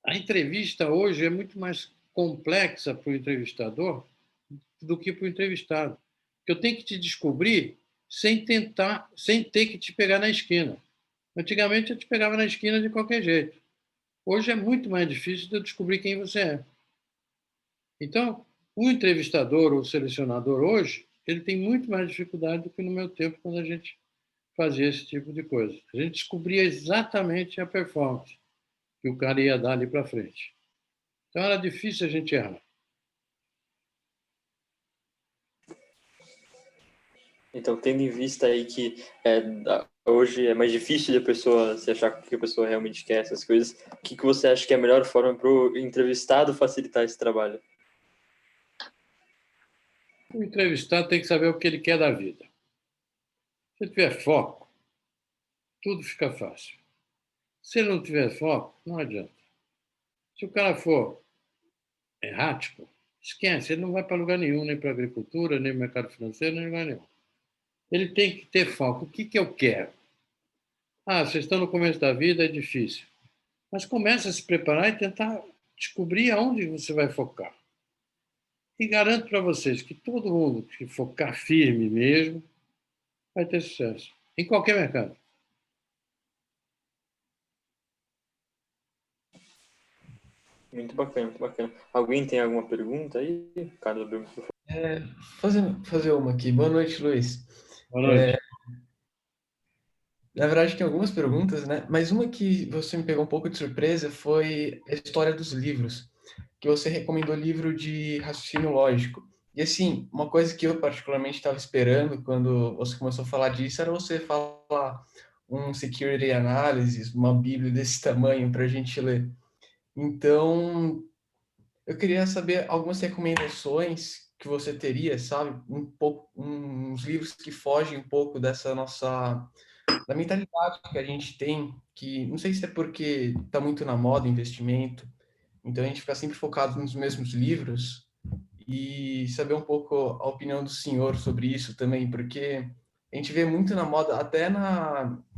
a entrevista hoje é muito mais complexa para o entrevistador do que para o entrevistado. Eu tenho que te descobrir sem ter que te pegar na esquina. Antigamente eu te pegava na esquina de qualquer jeito. Hoje é muito mais difícil de eu descobrir quem você é. Então, o entrevistador ou o selecionador hoje, ele tem muito mais dificuldade do que no meu tempo, quando a gente fazia esse tipo de coisa. A gente descobria exatamente a performance que o cara ia dar ali para frente. Então, era difícil a gente errar. Então, tendo em vista aí que hoje é mais difícil de a pessoa se achar que a pessoa realmente quer essas coisas, o que você acha que é a melhor forma para o entrevistado facilitar esse trabalho? O entrevistado tem que saber o que ele quer da vida. Se ele tiver foco, tudo fica fácil. Se ele não tiver foco, não adianta. Se o cara for errático, esquece, ele não vai para lugar nenhum, nem para a agricultura, nem para o mercado financeiro, nem lugar nenhum. Ele tem que ter foco. O que eu quero? Ah, vocês estão no começo da vida, é difícil. Mas comece a se preparar e tentar descobrir aonde você vai focar. E garanto para vocês que todo mundo que focar firme mesmo vai ter sucesso, em qualquer mercado. Muito bacana, muito bacana. Alguém tem alguma pergunta aí? Carlos abriu o microfone. Fazer uma aqui. Boa noite, Luiz. Boa noite. Na verdade, tem algumas perguntas, né? Mas uma que você me pegou um pouco de surpresa foi a história dos livros, que você recomendou livro de raciocínio lógico. E assim, uma coisa que eu particularmente estava esperando quando você começou a falar disso era você falar um security analysis, uma bíblia desse tamanho para a gente ler. Então, eu queria saber algumas recomendações que você teria, sabe? Uns livros que fogem um pouco dessa nossa da mentalidade que a gente tem, que não sei se é porque está muito na moda investimento, então a gente fica sempre focado nos mesmos livros e saber um pouco a opinião do senhor sobre isso também, porque a gente vê muito na moda, até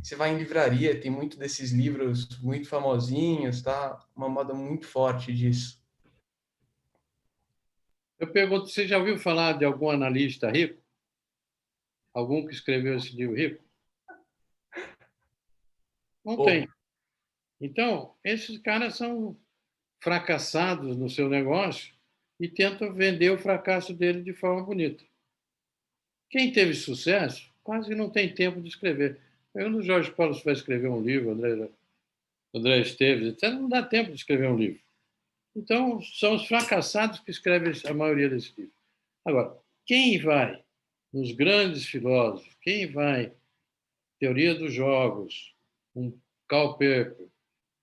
você vai em livraria, tem muito desses livros muito famosinhos, tá? Uma moda muito forte disso. Eu pergunto, você já ouviu falar de algum analista rico? Algum que escreveu esse livro rico? Não tem. Então, esses caras são fracassados no seu negócio e tentam vender o fracasso dele de forma bonita. Quem teve sucesso quase não tem tempo de escrever. O Jorge Paulo vai escrever um livro, André Esteves, etc., não dá tempo de escrever um livro. Então, são os fracassados que escrevem a maioria desses livros. Agora, quem vai nos grandes filósofos, quem vai teoria dos jogos, um Karl Popper,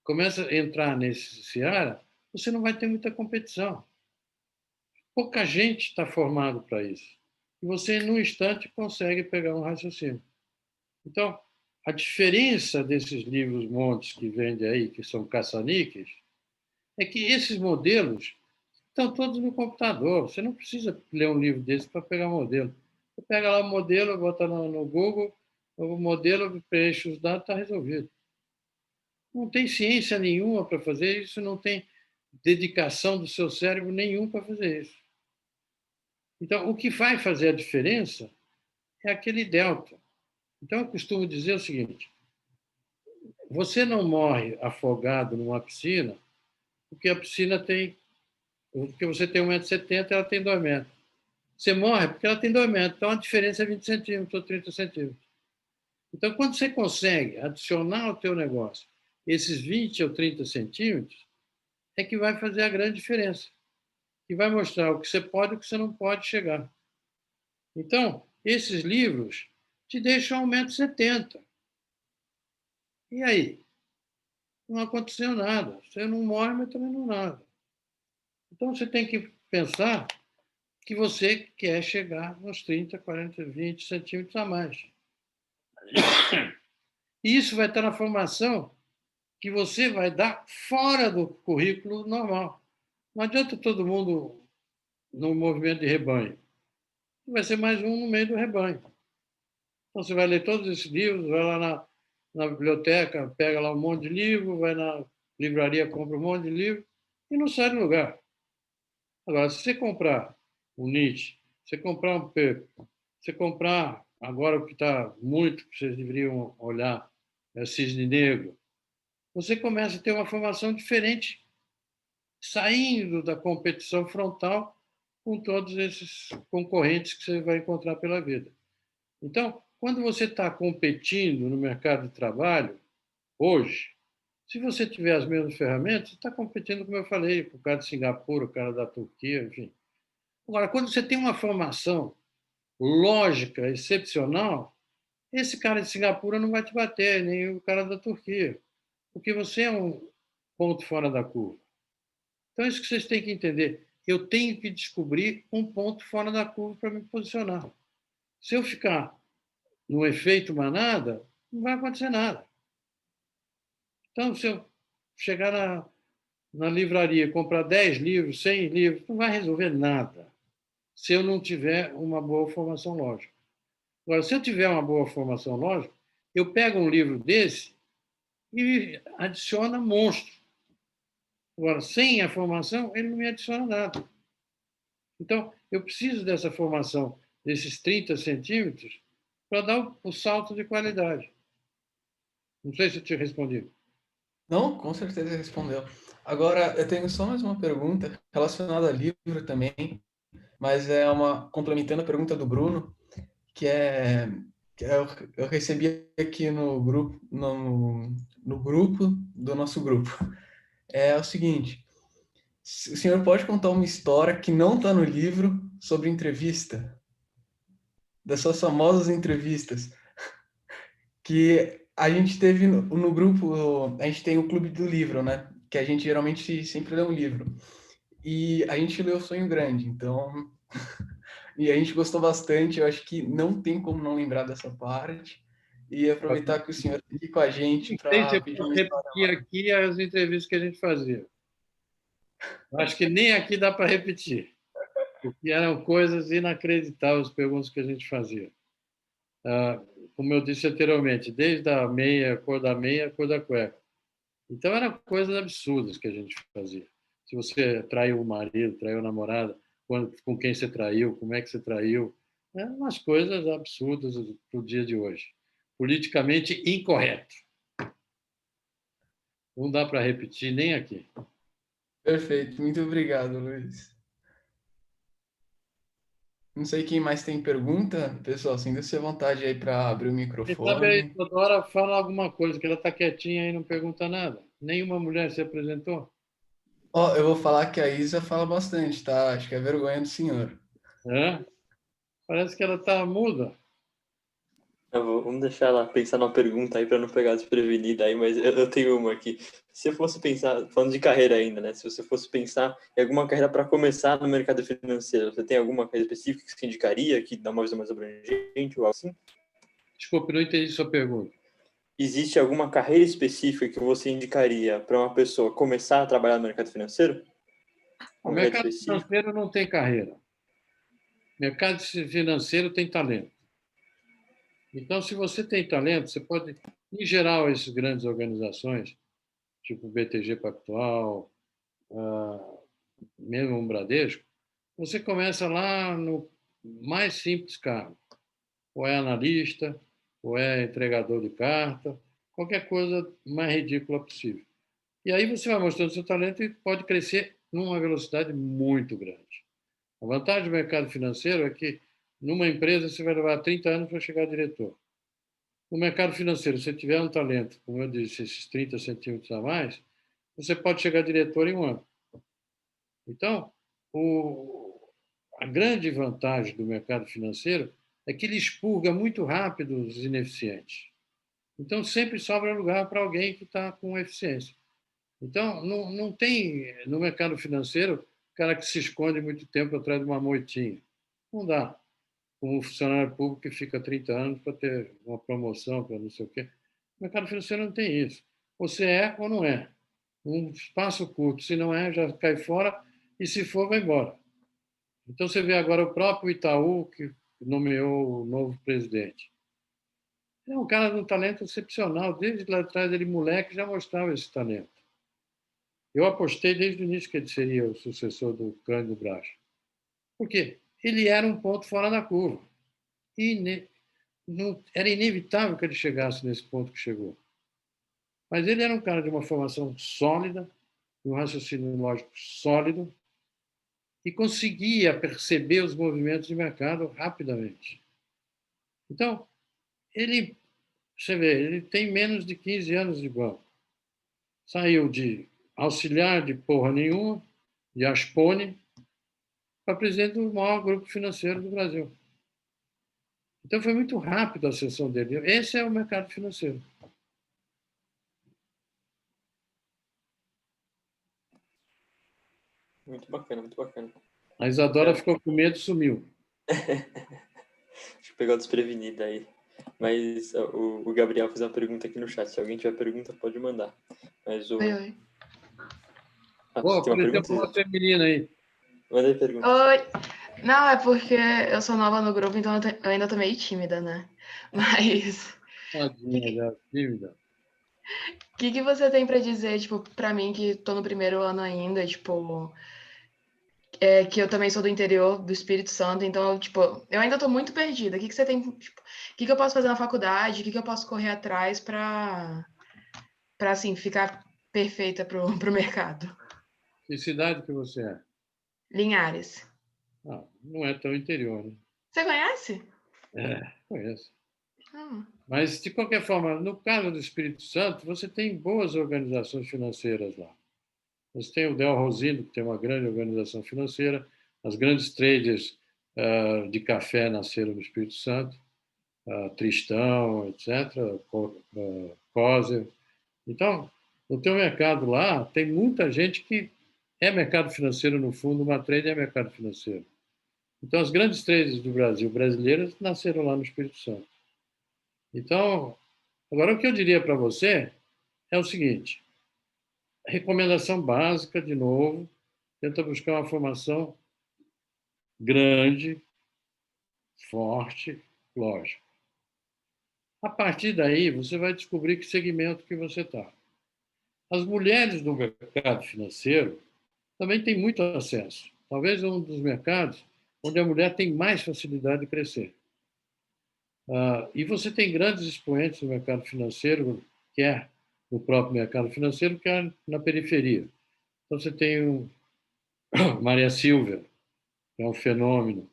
começa a entrar nesse seara, você não vai ter muita competição. Pouca gente está formado para isso. E você, num instante, consegue pegar um raciocínio. Então, a diferença desses livros montes que vendem aí, que são caça-níqueis, é que esses modelos estão todos no computador. Você não precisa ler um livro desse para pegar modelo. Você pega lá o modelo, bota no Google, o modelo preenche os dados, está resolvido. Não tem ciência nenhuma para fazer isso, não tem dedicação do seu cérebro nenhum para fazer isso. Então, o que vai fazer a diferença é aquele delta. Então, eu costumo dizer o seguinte: você não morre afogado numa piscina porque a piscina tem. Porque você tem 1,70 m, ela tem 2 metros. Você morre porque ela tem 2 metros. Então, a diferença é 20 centímetros ou 30 centímetros. Então, quando você consegue adicionar ao teu negócio esses 20 ou 30 centímetros, é que vai fazer a grande diferença. E vai mostrar o que você pode e o que você não pode chegar. Então, esses livros te deixam 1,70 m. E aí? Não aconteceu nada. Você não morre, mas também não nada. Então, você tem que pensar que você quer chegar nos 30, 40, 20 centímetros a mais. E isso vai estar na formação que você vai dar fora do currículo normal. Não adianta todo mundo no movimento de rebanho. Vai ser mais um no meio do rebanho. Então, você vai ler todos esses livros, vai lá na biblioteca, pega lá um monte de livro, vai na livraria, compra um monte de livro e não sai do lugar. Agora, se você comprar um Nietzsche, você comprar um Popper, você comprar, agora o que está muito, que vocês deveriam olhar, é Cisne Negro, você começa a ter uma formação diferente, saindo da competição frontal com todos esses concorrentes que você vai encontrar pela vida. Então, quando você está competindo no mercado de trabalho, hoje, se você tiver as mesmas ferramentas, você está competindo, como eu falei, com o cara de Singapura, o cara da Turquia, enfim. Agora, quando você tem uma formação lógica excepcional, esse cara de Singapura não vai te bater, nem o cara da Turquia, porque você é um ponto fora da curva. Então, é isso que vocês têm que entender. Eu tenho que descobrir um ponto fora da curva para me posicionar. Se eu ficar no efeito manada, não vai acontecer nada. Então, se eu chegar na livraria e comprar 10 livros, 100 livros, não vai resolver nada se eu não tiver uma boa formação lógica. Agora, se eu tiver uma boa formação lógica, eu pego um livro desse e adiciona monstro. Agora, sem a formação, ele não me adiciona nada. Então, eu preciso dessa formação, desses 30 centímetros, para dar o salto de qualidade. Não sei se eu te respondi. Não, com certeza respondeu. Agora, eu tenho só mais uma pergunta relacionada a livro também, mas é uma complementando a pergunta do Bruno, que é que eu recebi aqui no grupo do nosso grupo. É o seguinte: o senhor pode contar uma história que não está no livro sobre entrevista, das suas famosas entrevistas, que a gente teve no grupo, a gente tem o clube do livro, né? Que a gente geralmente sempre lê um livro. E a gente leu Sonho Grande, então. E a gente gostou bastante, eu acho que não tem como não lembrar dessa parte. E aproveitar que o senhor está aqui com a gente Não sei se para eu pedir posso uma história. repetir aqui as entrevistas que a gente fazia. Eu acho que nem aqui dá para repetir, porque eram coisas inacreditáveis, as perguntas que a gente fazia. Como eu disse anteriormente, desde a meia, a cor da meia, a cor da cueca. Então, eram coisas absurdas que a gente fazia. Se você traiu o marido, traiu a namorada, com quem você traiu, como é que você traiu. Eram umas coisas absurdas para o dia de hoje. Politicamente incorreto. Não dá para repetir nem aqui. Perfeito, muito obrigado, Luiz. Não sei quem mais tem pergunta, pessoal, sinta-se à vontade aí para abrir o Quem sabe a microfone. Isadora fala alguma coisa, que ela está quietinha aí e não pergunta nada. Nenhuma mulher se apresentou. Ó, eu vou falar que a Isa fala bastante, tá? Acho que é vergonha do senhor. É? Parece que ela está muda. Vamos deixar ela pensar numa pergunta aí para não pegar desprevenida aí, mas eu tenho uma aqui. Se eu fosse pensar, falando de carreira ainda, né? Se você fosse pensar em alguma carreira para começar no mercado financeiro, você tem alguma carreira específica que você indicaria, que dá uma visão mais abrangente ou algo assim? Desculpe, não entendi sua pergunta. Existe alguma carreira específica que você indicaria para uma pessoa começar a trabalhar no mercado financeiro? O Uma carreira mercado específica? financeiro não tem carreira. O mercado financeiro tem talento. Então, se você tem talento, você pode, em geral, essas grandes organizações, tipo o BTG Pactual, mesmo um Bradesco, você começa lá no mais simples cargo. Ou é analista, ou é entregador de carta, qualquer coisa mais ridícula possível. E aí você vai mostrando seu talento e pode crescer numa velocidade muito grande. A vantagem do mercado financeiro é que numa empresa você vai levar 30 anos para chegar a diretor. No mercado financeiro, se você tiver um talento, como eu disse, esses 30 centímetros a mais, você pode chegar a diretor em um ano. Então, a grande vantagem do mercado financeiro é que ele expurga muito rápido os ineficientes. Então, sempre sobra lugar para alguém que está com eficiência. Então, não tem no mercado financeiro cara que se esconde muito tempo atrás de uma moitinha. Não dá. Como um funcionário público que fica 30 anos para ter uma promoção, para não sei o quê. O mercado financeiro não tem isso. Você é ou não é. Um espaço curto. Se não é, já cai fora. E se for, vai embora. Então, você vê agora o próprio Itaú, que nomeou o novo presidente. Ele é um cara de um talento excepcional. Desde lá atrás, ele moleque já mostrava esse talento. Eu apostei desde o início que ele seria o sucessor do Cândido Brás. Por quê? Ele era um ponto fora da curva. Não, era inevitável que ele chegasse nesse ponto que chegou. Mas ele era um cara de uma formação sólida, de um raciocínio lógico sólido, e conseguia perceber os movimentos de mercado rapidamente. Então, você vê, ele tem menos de 15 anos de banco. Saiu de auxiliar de porra nenhuma, de Aspone, para presidente do maior grupo financeiro do Brasil. Então, foi muito rápido a ascensão dele. Esse é o mercado financeiro. Muito bacana, muito bacana. A Isadora ficou com medo e sumiu. Acho que pegou desprevenida aí. Mas o Gabriel fez uma pergunta aqui no chat. Se alguém tiver pergunta, pode mandar. Mas o... Oi, oi. Pô, tem uma apareceu pergunta? uma feminina aí. Manda aí pergunta. Oi. Não, é porque eu sou nova no grupo, então eu ainda tô meio tímida, né? Mas Tadinha, tímida. que você tem para dizer, tipo, para mim que tô no primeiro ano ainda, tipo, que eu também sou do interior do Espírito Santo, então, tipo, eu ainda tô muito perdida. O que você tem, tipo, o que eu posso fazer na faculdade? O que eu posso correr atrás para assim, ficar perfeita pro mercado? Que cidade que você é? Linhares. Ah, não é tão interior, né? Você conhece? Conheço. Hum. Mas, de qualquer forma, no caso do Espírito Santo, você tem boas organizações financeiras lá. Você tem o Del Rosino, que tem uma grande organização financeira, as grandes traders de café nasceram no Espírito Santo, Tristão, etc., Coser. Então, no teu mercado lá, tem muita gente que é mercado financeiro no fundo, uma trader é mercado financeiro. Então, as grandes traders do Brasil brasileiras nasceram lá no Espírito Santo. Então, agora o que eu diria para você é o seguinte: recomendação básica, de novo, tenta buscar uma formação grande, forte, lógico. A partir daí, você vai descobrir que segmento que você está. As mulheres no mercado financeiro também têm muito acesso. Talvez um dos mercados onde a mulher tem mais facilidade de crescer. E você tem grandes expoentes no mercado financeiro, quer no próprio mercado financeiro, quer na periferia. Então, você tem Maria Silvia, que é um fenômeno,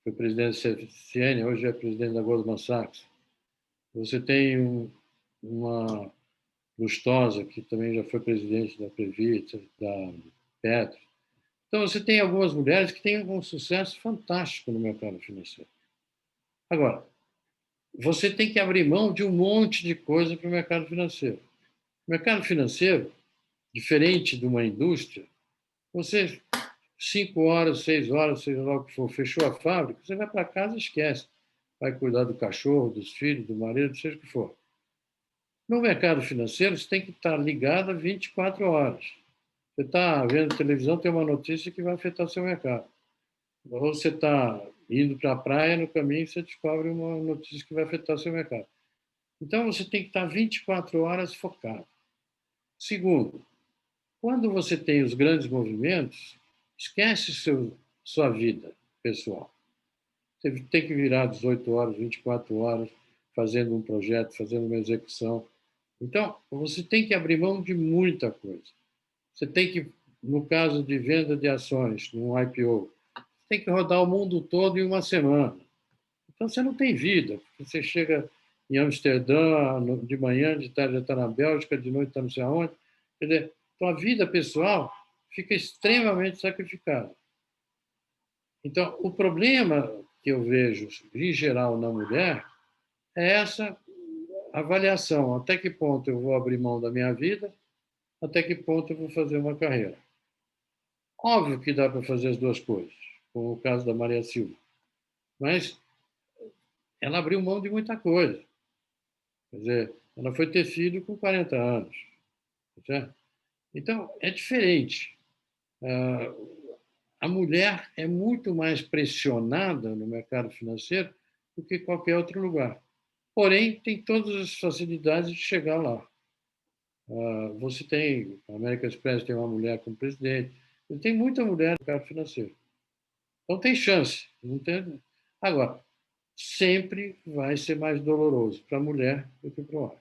foi presidente da CFCN, hoje é presidente da Goldman Sachs. Você tem uma Lustosa, que também já foi presidente da Previta, da Petro. Então, você tem algumas mulheres que têm um sucesso fantástico no mercado financeiro. Agora, você tem que abrir mão de um monte de coisa para o mercado financeiro. O mercado financeiro, diferente de uma indústria, você 5 horas, 6 horas, seja lá o que for, fechou a fábrica, você vai para casa e esquece. Vai cuidar do cachorro, dos filhos, do marido, seja o que for. No mercado financeiro, você tem que estar ligado 24 horas. Você está vendo televisão, tem uma notícia que vai afetar o seu mercado. Ou você está indo para a praia, no caminho você descobre uma notícia que vai afetar o seu mercado. Então, você tem que estar 24 horas focado. Segundo, quando você tem os grandes movimentos, esquece sua vida pessoal. Você tem que virar 18 horas, 24 horas, fazendo um projeto, fazendo uma execução. Então, você tem que abrir mão de muita coisa. Você tem que, no caso de venda de ações, num IPO, tem que rodar o mundo todo em uma semana. Então, você não tem vida, porque você chega em Amsterdã de manhã, de tarde já está na Bélgica, de noite está não sei aonde. Quer dizer, então a vida pessoal fica extremamente sacrificada. Então, o problema que eu vejo, em geral, na mulher, é essa avaliação. Até que ponto eu vou abrir mão da minha vida, até que ponto eu vou fazer uma carreira. Óbvio que dá para fazer as duas coisas, como o caso da Maria Silva. Mas ela abriu mão de muita coisa. Quer dizer, ela foi ter filho com 40 anos. Certo? Então, é diferente. A mulher é muito mais pressionada no mercado financeiro do que qualquer outro lugar. Porém, tem todas as facilidades de chegar lá. Você tem, a American Express tem uma mulher como presidente, tem muita mulher no mercado financeiro. Então, tem chance. Não tem... Agora, sempre vai ser mais doloroso para a mulher do que para o homem.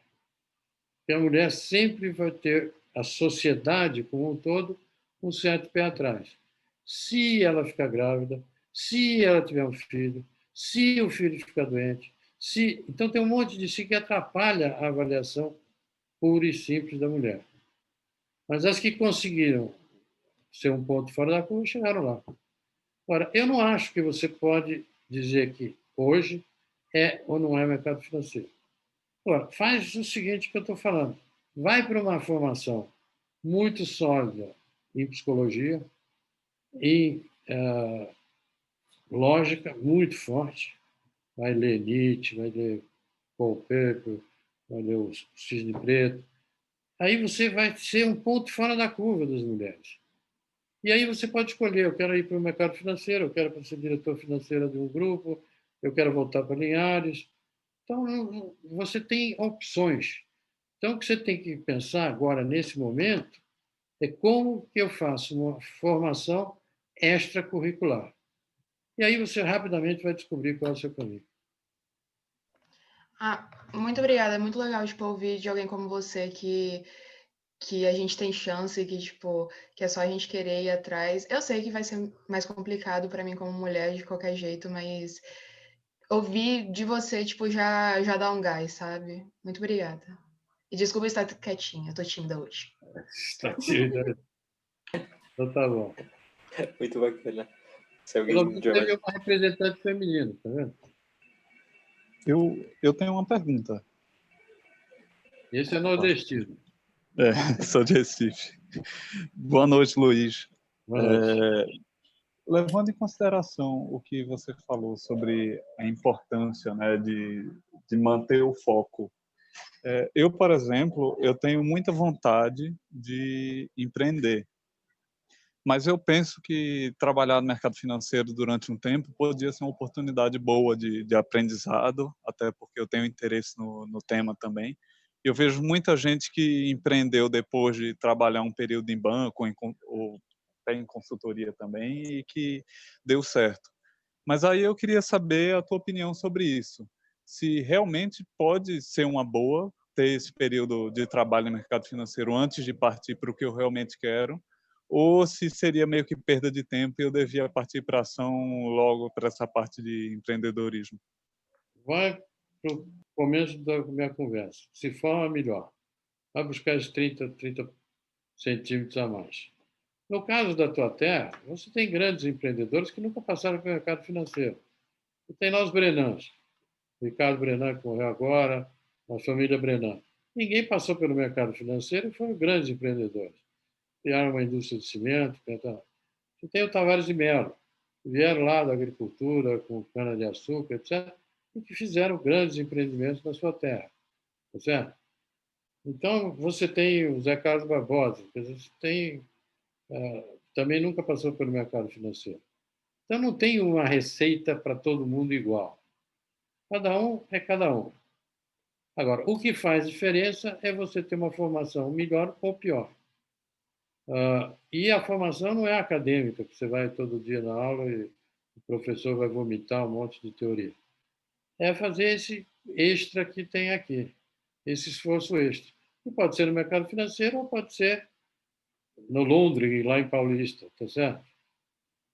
Porque a mulher sempre vai ter a sociedade como um todo um certo pé atrás. Se ela ficar grávida, se ela tiver um filho, se o filho ficar doente, se... Então tem um monte de si que atrapalha a avaliação pura e simples da mulher. Mas as que conseguiram ser um ponto fora da curva chegaram lá. Agora, eu não acho que você pode dizer que hoje é ou não é mercado financeiro. Agora, faz o seguinte que eu estou falando. Vai para uma formação muito sólida em psicologia, em lógica muito forte. Vai ler Nietzsche, vai ler Paul Pepper, vai ler o Cisne Preto. Aí você vai ser um ponto fora da curva das mulheres. E aí você pode escolher, eu quero ir para o mercado financeiro, eu quero ser diretor financeiro de um grupo, eu quero voltar para Linhares. Então, você tem opções. Então, o que você tem que pensar agora, nesse momento, é como que eu faço uma formação extracurricular. E aí você rapidamente vai descobrir qual é o seu caminho. Ah, muito obrigada. É muito legal, tipo, ouvir de alguém como você que a gente tem chance, que, tipo, que é só a gente querer ir atrás. Eu sei que vai ser mais complicado para mim como mulher de qualquer jeito, mas ouvir de você, tipo, já dá um gás, sabe? Muito obrigada. E desculpa estar quietinha, eu tô tímida hoje. Está tímido. Então tá bom. Muito bacana. Se Pelo alguém menos tiver teve mais... uma representante feminina, tá vendo? Eu tenho uma pergunta. Esse é nordestino. Sou de Recife. Boa noite, Luiz. Boa noite. Levando em consideração o que você falou sobre a importância, né, de manter o foco, eu, por exemplo, eu tenho muita vontade de empreender, mas eu penso que trabalhar no mercado financeiro durante um tempo podia ser uma oportunidade boa de aprendizado, até porque eu tenho interesse no tema também. Eu vejo muita gente que empreendeu depois de trabalhar um período em banco ou até em consultoria também e que deu certo. Mas aí eu queria saber a tua opinião sobre isso. Se realmente pode ser uma boa ter esse período de trabalho no mercado financeiro antes de partir para o que eu realmente quero, ou se seria meio que perda de tempo e eu devia partir para ação logo para essa parte de empreendedorismo. Vai para o começo da minha conversa. Se forma melhor. Vai buscar os 30 centímetros a mais. No caso da tua terra, você tem grandes empreendedores que nunca passaram pelo mercado financeiro. E tem lá os Brenans. Ricardo Brenan, que morreu agora, a família Brenan. Ninguém passou pelo mercado financeiro e foram grandes empreendedores. Criaram uma indústria de cimento. Você tem o Tavares de Mello, que vieram lá da agricultura, com cana-de-açúcar, etc., e que fizeram grandes empreendimentos na sua terra. Tá certo? Então, você tem o Zé Carlos Barbosa, que a gente tem, também nunca passou pelo mercado financeiro. Então, não tem uma receita para todo mundo igual. Cada um é cada um. Agora, o que faz diferença é você ter uma formação melhor ou pior. E a formação não é acadêmica, que você vai todo dia na aula e o professor vai vomitar um monte de teoria. É fazer esse extra que tem aqui, esse esforço extra. E pode ser no mercado financeiro ou pode ser no Londres, lá em Paulista, tá certo?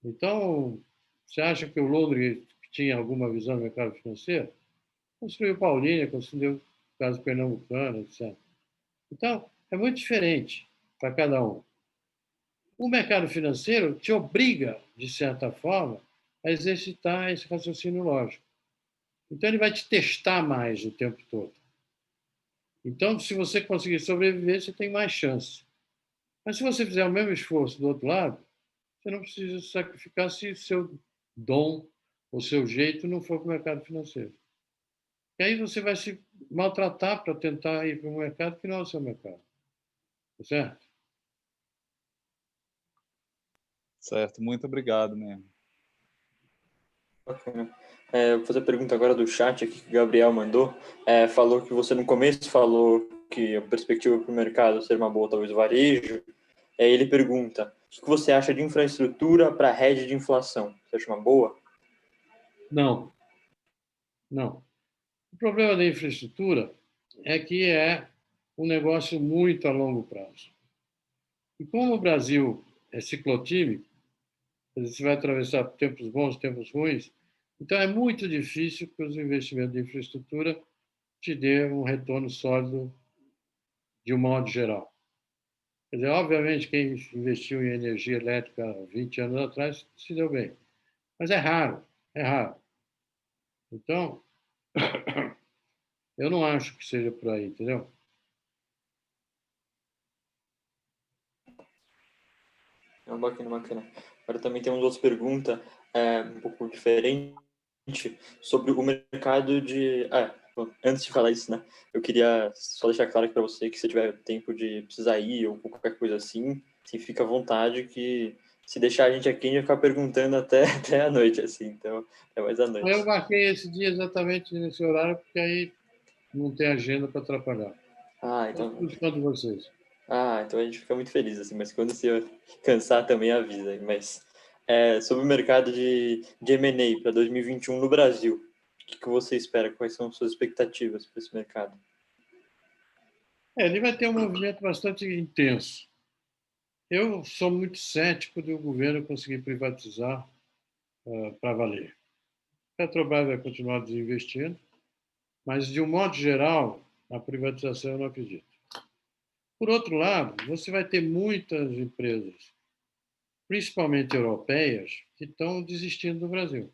Então, você acha que o Londres tinha alguma visão do mercado financeiro? Construiu Paulínia, construiu Casa Pernambucana, etc. Então, é muito diferente para cada um. O mercado financeiro te obriga, de certa forma, a exercitar esse raciocínio lógico. Então, ele vai te testar mais o tempo todo. Então, se você conseguir sobreviver, você tem mais chance. Mas se você fizer o mesmo esforço do outro lado, você não precisa sacrificar se o seu dom, o seu jeito não for para o mercado financeiro. E aí você vai se maltratar para tentar ir para um mercado que não é o seu mercado. Tá certo? Certo, muito obrigado mesmo. Bacana. Vou fazer a pergunta agora do chat aqui que o Gabriel mandou. Falou que você no começo falou que a perspectiva para o mercado ser uma boa, talvez o varejo. Ele pergunta, o que você acha de infraestrutura para hedge de inflação? Você acha uma boa? Não. Não. O problema da infraestrutura é que é um negócio muito a longo prazo. E como o Brasil é ciclotímico, você vai atravessar tempos bons, tempos ruins, então é muito difícil que os investimentos de infraestrutura te dê um retorno sólido de um modo geral. Quer dizer, obviamente, quem investiu em energia elétrica há 20 anos atrás se deu bem. Mas é raro, é raro. Então, eu não acho que seja por aí, entendeu? Bacana, bacana. Agora também tem uma outra pergunta, um pouco diferente, sobre o mercado de... antes de falar isso, né? Eu queria só deixar claro aqui para você que se tiver tempo de precisar ir ou qualquer coisa assim, fica à vontade que se deixar a gente aqui, a gente vai ficar perguntando até a noite, assim. Então, é mais à noite. Eu marquei esse dia exatamente nesse horário, porque aí não tem agenda para atrapalhar. Então... Tudo quanto vocês. Então a gente fica muito feliz, assim, mas quando você cansar também avisa. Mas sobre o mercado de M&A para 2021 no Brasil, o que você espera? Quais são as suas expectativas para esse mercado? Ele vai ter um movimento bastante intenso. Eu sou muito cético do governo conseguir privatizar para valer. A Petrobras vai continuar desinvestindo, mas, de um modo geral, a privatização eu não acredito. Por outro lado, você vai ter muitas empresas, principalmente europeias, que estão desistindo do Brasil.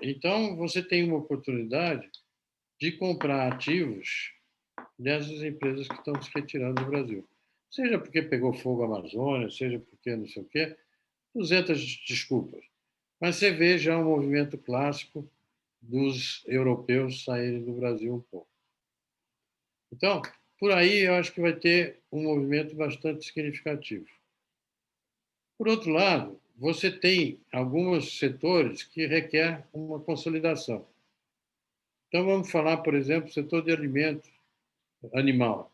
Então, você tem uma oportunidade de comprar ativos dessas empresas que estão se retirando do Brasil. Seja porque pegou fogo a Amazônia, seja porque não sei o quê, 200 desculpas. Mas você vê já um movimento clássico dos europeus saírem do Brasil um pouco. Então, por aí eu acho que vai ter um movimento bastante significativo. Por outro lado, você tem alguns setores que requer uma consolidação. Então, vamos falar, por exemplo, do setor de alimentos animal.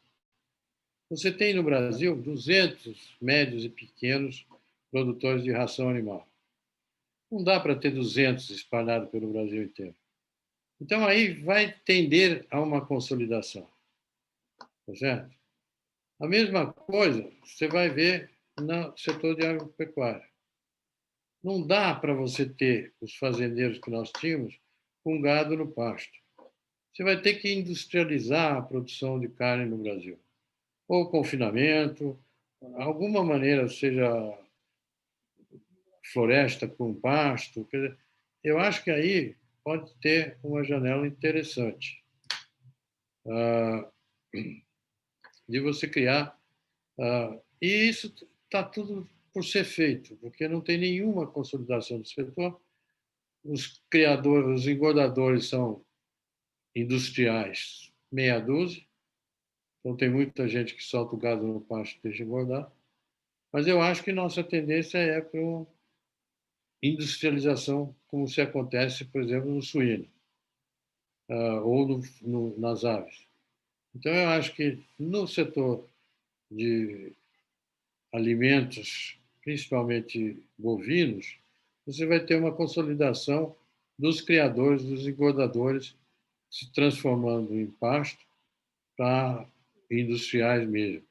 Você tem no Brasil 200 médios e pequenos produtores de ração animal. Não dá para ter 200 espalhados pelo Brasil inteiro. Então, aí vai tender a uma consolidação. Tá certo? A mesma coisa você vai ver no setor de agropecuária. Não dá para você ter os fazendeiros que nós tínhamos com gado no pasto. Você vai ter que industrializar a produção de carne no Brasil. Ou confinamento, alguma maneira, seja floresta com pasto. Eu acho que aí pode ter uma janela interessante de você criar. E isso está tudo por ser feito, porque não tem nenhuma consolidação do setor. Os criadores, os engordadores são industriais, meia dúzia. Então, tem muita gente que solta o gado no pasto e deixa engordar. Mas eu acho que nossa tendência é para uma industrialização, como se acontece, por exemplo, no suíno ou nas aves. Então, eu acho que no setor de alimentos, principalmente bovinos, você vai ter uma consolidação dos criadores, dos engordadores, se transformando em pasto para industriais mesmo,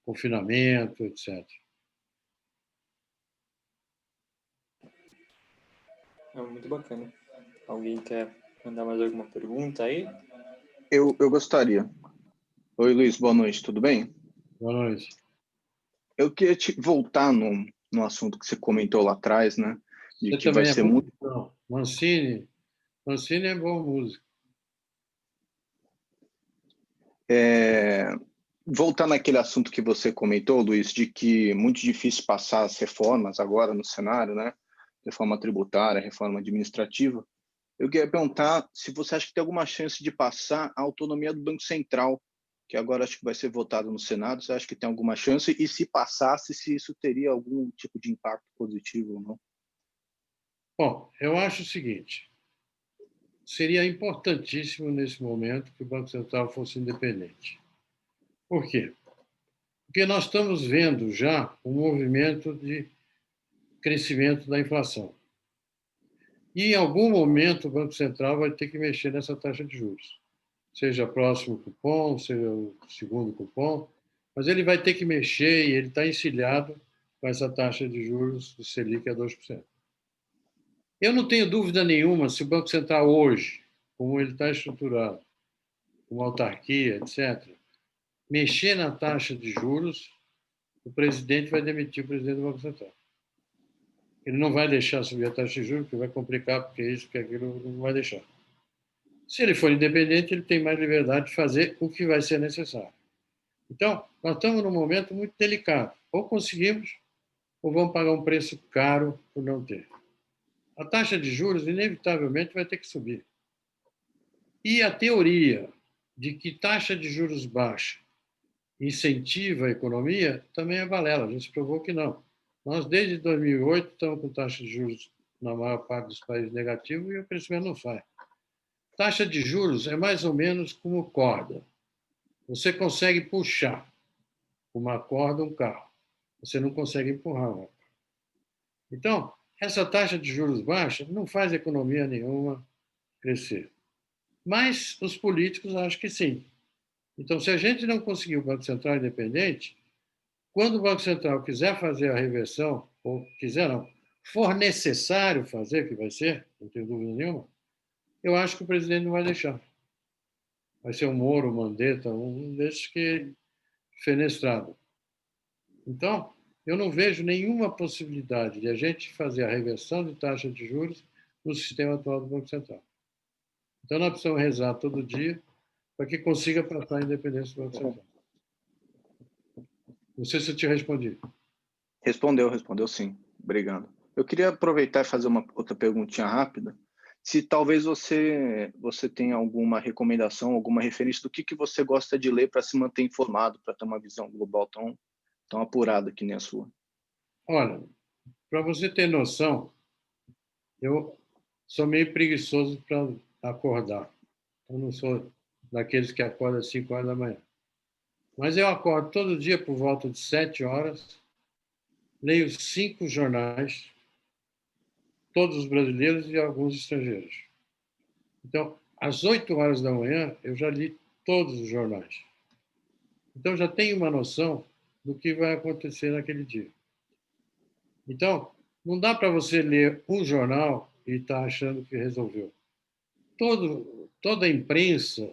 confinamento, etc. Muito bacana. Alguém quer mandar mais alguma pergunta aí? Eu gostaria. Oi, Luiz, boa noite, tudo bem? Boa noite. Eu queria voltar no assunto que você comentou lá atrás, né? De Você que vai também ser muito... Não. Mancini é bom músico. Voltar naquele assunto que você comentou, Luiz, de que é muito difícil passar as reformas agora no cenário, né? Reforma tributária, reforma administrativa. Eu queria perguntar se você acha que tem alguma chance de passar a autonomia do Banco Central, que agora acho que vai ser votado no Senado. Você acha que tem alguma chance? E se passasse, se isso teria algum tipo de impacto positivo ou não? Bom, eu acho o seguinte. Seria importantíssimo, nesse momento, que o Banco Central fosse independente. Por quê? Porque nós estamos vendo já um movimento de crescimento da inflação. E, em algum momento, o Banco Central vai ter que mexer nessa taxa de juros. Seja próximo cupom, seja o segundo cupom, mas ele vai ter que mexer e ele está encilhado com essa taxa de juros do Selic a 2%. Eu não tenho dúvida nenhuma se o Banco Central hoje, como ele está estruturado, com autarquia, etc., mexer na taxa de juros, o presidente vai demitir o presidente do Banco Central. Ele não vai deixar subir a taxa de juros, porque vai complicar, porque isso, porque aquilo, não vai deixar. Se ele for independente, ele tem mais liberdade de fazer o que vai ser necessário. Então, nós estamos num momento muito delicado. Ou conseguimos, ou vamos pagar um preço caro por não ter. A taxa de juros, inevitavelmente, vai ter que subir. E a teoria de que taxa de juros baixa incentiva a economia também é balela. A gente provou que não. Nós, desde 2008, estamos com taxa de juros na maior parte dos países negativos e o crescimento não sai. Taxa de juros é mais ou menos como corda. Você consegue puxar uma corda, um carro. Você não consegue empurrar uma. Então, essa taxa de juros baixa não faz economia nenhuma crescer. Mas os políticos acham que sim. Então, se a gente não conseguir o Banco Central independente, quando o Banco Central quiser fazer a reversão, ou quiser não, for necessário fazer, que vai ser, não tenho dúvida nenhuma, eu acho que o presidente não vai deixar. Vai ser um Moro, um Mandetta, um desses que fenestrado. Então, eu não vejo nenhuma possibilidade de a gente fazer a reversão de taxa de juros no sistema atual do Banco Central. Então, nós precisamos rezar todo dia para que consiga passar a independência do Banco Central. Não sei se eu te respondi. Respondeu sim. Obrigado. Eu queria aproveitar e fazer uma outra perguntinha rápida. Se talvez você tenha alguma recomendação, alguma referência do que você gosta de ler para se manter informado, para ter uma visão global tão apurada que nem a sua. Olha, para você ter noção, eu sou meio preguiçoso para acordar. Eu não sou daqueles que acordam às 5 horas da manhã. Mas eu acordo todo dia por volta de 7 horas, leio 5 jornais, todos os brasileiros e alguns estrangeiros. Então, às 8 horas da manhã, eu já li todos os jornais. Então, já tenho uma noção do que vai acontecer naquele dia. Então, não dá para você ler um jornal e estar achando que resolveu. Toda a imprensa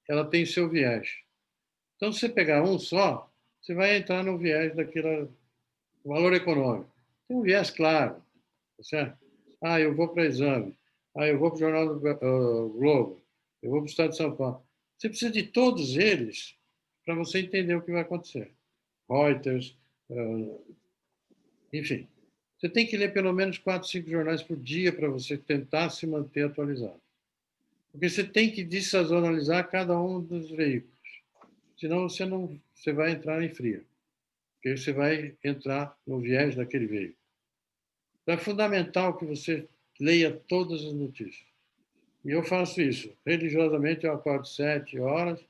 ela tem seu viés. Então, se você pegar um só, você vai entrar no viés daquele valor econômico. Tem um viés claro, tá certo? Eu vou para exame. Eu vou para o Jornal do Globo. Eu vou para o Estado de São Paulo. Você precisa de todos eles para você entender o que vai acontecer. Reuters, enfim. Você tem que ler pelo menos 4, 5 jornais por dia para você tentar se manter atualizado. Porque você tem que dessazonalizar cada um dos veículos. Senão você vai entrar em fria. Porque você vai entrar no viés daquele veículo. Então é fundamental que você leia todas as notícias. E eu faço isso. Religiosamente, eu acordo 7 horas,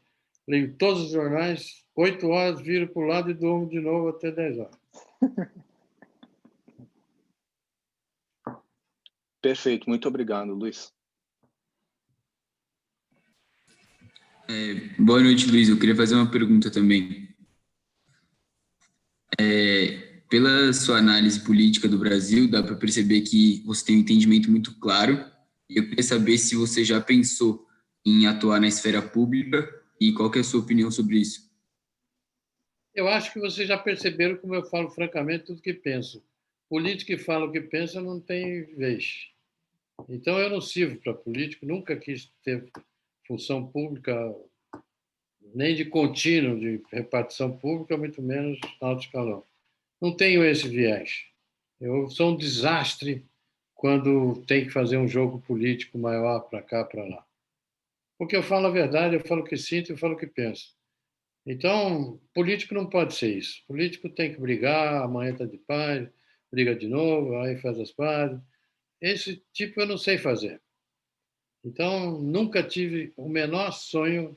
leio todos os jornais, 8 horas, viro para o lado e durmo de novo até 10 horas. Perfeito, muito obrigado, Luiz. Boa noite, Luiz. Eu queria fazer uma pergunta também. Pela sua análise política do Brasil, dá para perceber que você tem um entendimento muito claro. E eu queria saber se você já pensou em atuar na esfera pública e qual que é a sua opinião sobre isso. Eu acho que vocês já perceberam como eu falo francamente tudo que penso. Político que fala o que pensa não tem vez. Então, eu não sirvo para político, nunca quis ter função pública, nem de contínuo, de repartição pública, muito menos alto escalão. Não tenho esse viés. Eu sou um desastre quando tem que fazer um jogo político maior para cá, para lá. Porque eu falo a verdade, eu falo o que sinto, eu falo o que penso. Então, político não pode ser isso. Político tem que brigar, amanhã está de paz, briga de novo, aí faz as pazes. Esse tipo eu não sei fazer. Então, nunca tive o menor sonho,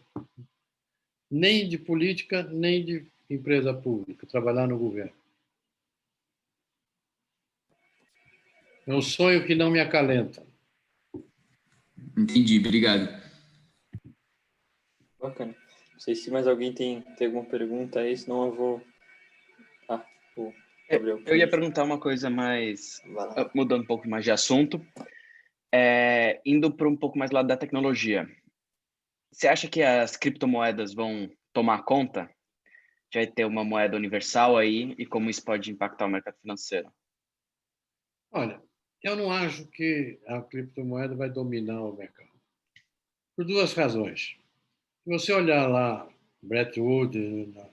nem de política, nem de empresa pública, trabalhar no governo. É um sonho que não me acalenta. Entendi, obrigado. Bacana. Não sei se mais alguém tem alguma pergunta aí, senão eu vou... o Gabriel. Eu ia perguntar uma coisa mais... Mudando um pouco mais de assunto. Indo para um pouco mais do lado da tecnologia. Você acha que as criptomoedas vão tomar conta? Já vai ter uma moeda universal aí e como isso pode impactar o mercado financeiro? Olha, eu não acho que a criptomoeda vai dominar o mercado. Por duas razões. Se você olhar lá, Bretton Woods, na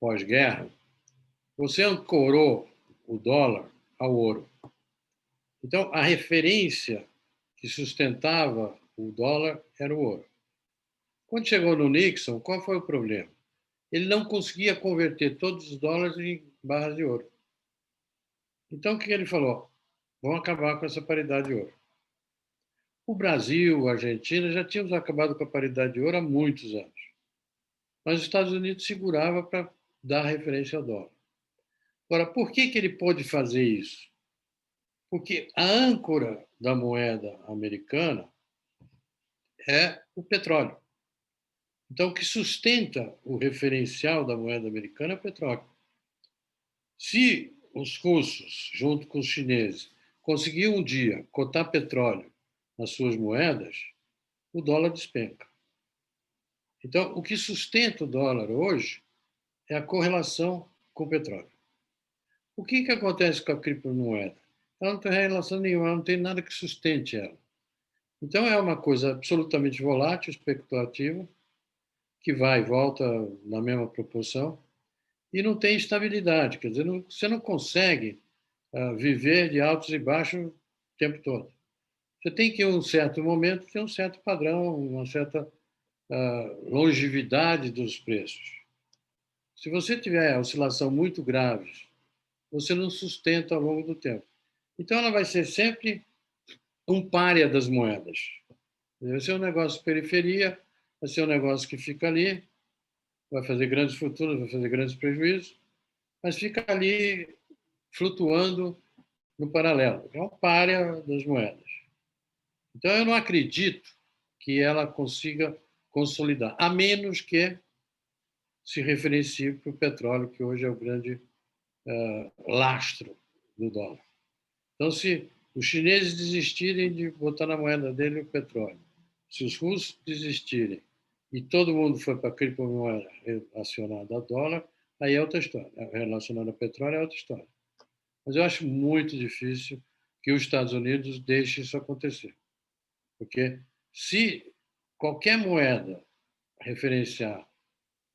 pós-guerra, você ancorou o dólar ao ouro. Então, a referência que sustentava o dólar era o ouro. Quando chegou no Nixon, qual foi o problema? Ele não conseguia converter todos os dólares em barras de ouro. Então, o que ele falou? Vamos acabar com essa paridade de ouro. O Brasil, a Argentina, já tínhamos acabado com a paridade de ouro há muitos anos. mas os Estados Unidos segurava para dar referência ao dólar. Agora, por que ele pôde fazer isso? Porque a âncora da moeda americana é o petróleo. Então, o que sustenta o referencial da moeda americana é o petróleo. Se os russos, junto com os chineses, conseguiam um dia cotar petróleo nas suas moedas, o dólar despenca. Então, o que sustenta o dólar hoje é a correlação com o petróleo. O que acontece com a criptomoeda? Ela não tem relação nenhuma, ela não tem nada que sustente ela. Então, é uma coisa absolutamente volátil, especulativa, que vai e volta na mesma proporção, e não tem estabilidade. Quer dizer, você não consegue viver de altos e baixos o tempo todo. Você tem que, em um certo momento, ter um certo padrão, uma certa longevidade dos preços. Se você tiver oscilação muito grave, você não sustenta ao longo do tempo. Então, ela vai ser sempre um pária das moedas. Vai ser um negócio de periferia, vai ser um negócio que fica ali, vai fazer grandes fortunas, vai fazer grandes prejuízos, mas fica ali flutuando no paralelo. É um pária das moedas. Então, eu não acredito que ela consiga consolidar, a menos que se referencie para o petróleo, que hoje é o grande lastro do dólar. Então, se os chineses desistirem de botar na moeda dele o petróleo, se os russos desistirem e todo mundo for para a criptomoeda relacionada a dólar, aí é outra história. Relacionada a petróleo é outra história. Mas eu acho muito difícil que os Estados Unidos deixem isso acontecer. Porque se qualquer moeda referenciar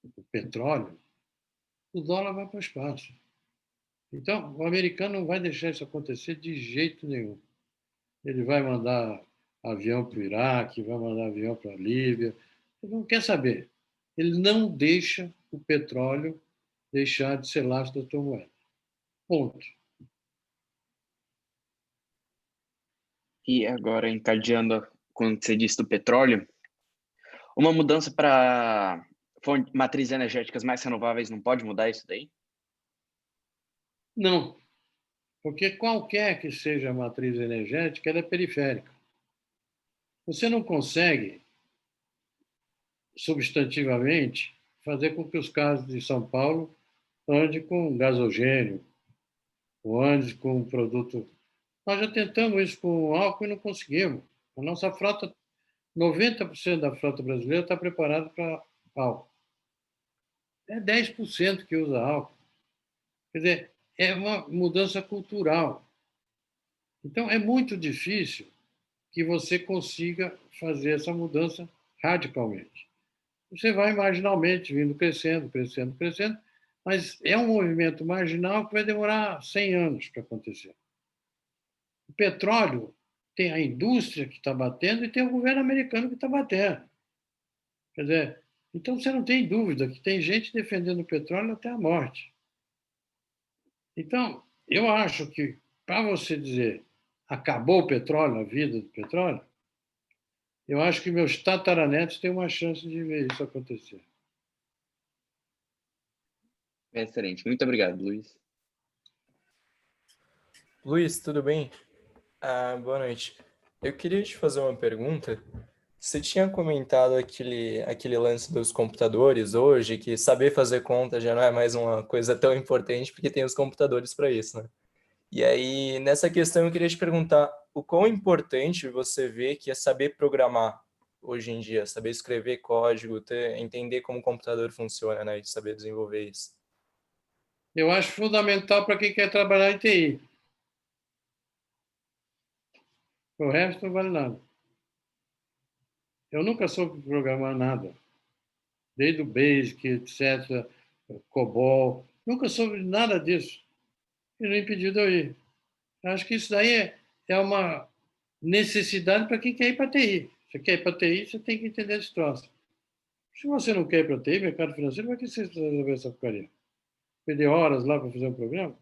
o petróleo, o dólar vai para o espaço. Então, o americano não vai deixar isso acontecer de jeito nenhum. Ele vai mandar avião para o Iraque, vai mandar avião para a Líbia. Ele não quer saber. Ele não deixa o petróleo deixar de ser lastro da tua moeda. Ponto. E agora, encadeando quando você disse do petróleo, uma mudança para matrizes energéticas mais renováveis não pode mudar isso daí? Não, porque qualquer que seja a matriz energética, ela é periférica. Você não consegue, substantivamente, fazer com que os carros de São Paulo andem com gasogênio, ou andem com um produto. Nós já tentamos isso com álcool e não conseguimos. A nossa frota, 90% da frota brasileira está preparada para álcool. É 10% que usa álcool. Quer dizer, é uma mudança cultural. Então, é muito difícil que você consiga fazer essa mudança radicalmente. Você vai marginalmente, vindo crescendo, crescendo, crescendo, mas é um movimento marginal que vai demorar 100 anos para acontecer. O petróleo tem a indústria que está batendo e tem o governo americano que está batendo. Quer dizer, então você não tem dúvida que tem gente defendendo o petróleo até a morte. Então, eu acho que, para você dizer acabou o petróleo, a vida do petróleo, eu acho que meus tataranetos têm uma chance de ver isso acontecer. Excelente. Muito obrigado, Luiz. Luiz, tudo bem? Boa noite. Eu queria te fazer uma pergunta. Você tinha comentado aquele lance dos computadores hoje, que saber fazer conta já não é mais uma coisa tão importante, porque tem os computadores para isso, né? E aí, nessa questão, eu queria te perguntar o quão importante você vê que é saber programar hoje em dia, saber escrever código, entender como o computador funciona, né? E saber desenvolver isso. Eu acho fundamental para quem quer trabalhar em TI. O resto não vale nada. Eu nunca soube programar nada. Desde o Basic, etc., COBOL. Nunca soube nada disso. E não impediu de eu ir. Eu acho que isso daí é uma necessidade para quem quer ir para a TI. Você quer ir para a TI, você tem que entender esse troço. Se você não quer ir para a TI, mercado financeiro, vai que você resolver essa porcaria? Perder horas lá para fazer um programa?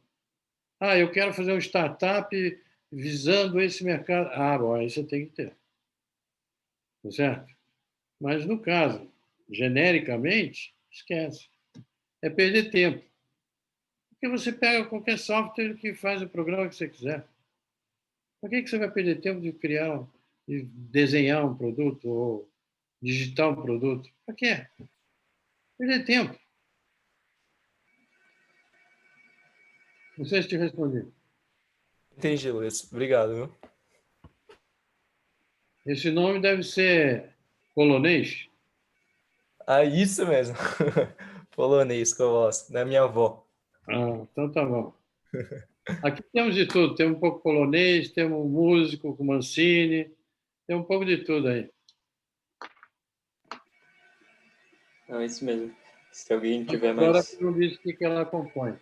Eu quero fazer uma startup visando esse mercado. Bom, aí você tem que ter. Tá certo? Mas, no caso, genericamente, Esquece. É perder tempo. Porque você pega qualquer software que faz o programa que você quiser. Por que você vai perder tempo de criar, de desenhar um produto ou digitar um produto? Para quê? Perder tempo. Não sei se te respondi. Entendi, Luiz. Obrigado, viu? Esse nome deve ser polonês? Ah, isso mesmo. Polonês que eu gosto, da minha avó. Ah, então tá bom. Aqui temos de tudo. Temos um pouco polonês, temos um músico com Mancini, tem um pouco de tudo aí. Não, é isso mesmo. Se alguém tiver Agora mais... não disse o que ela compõe.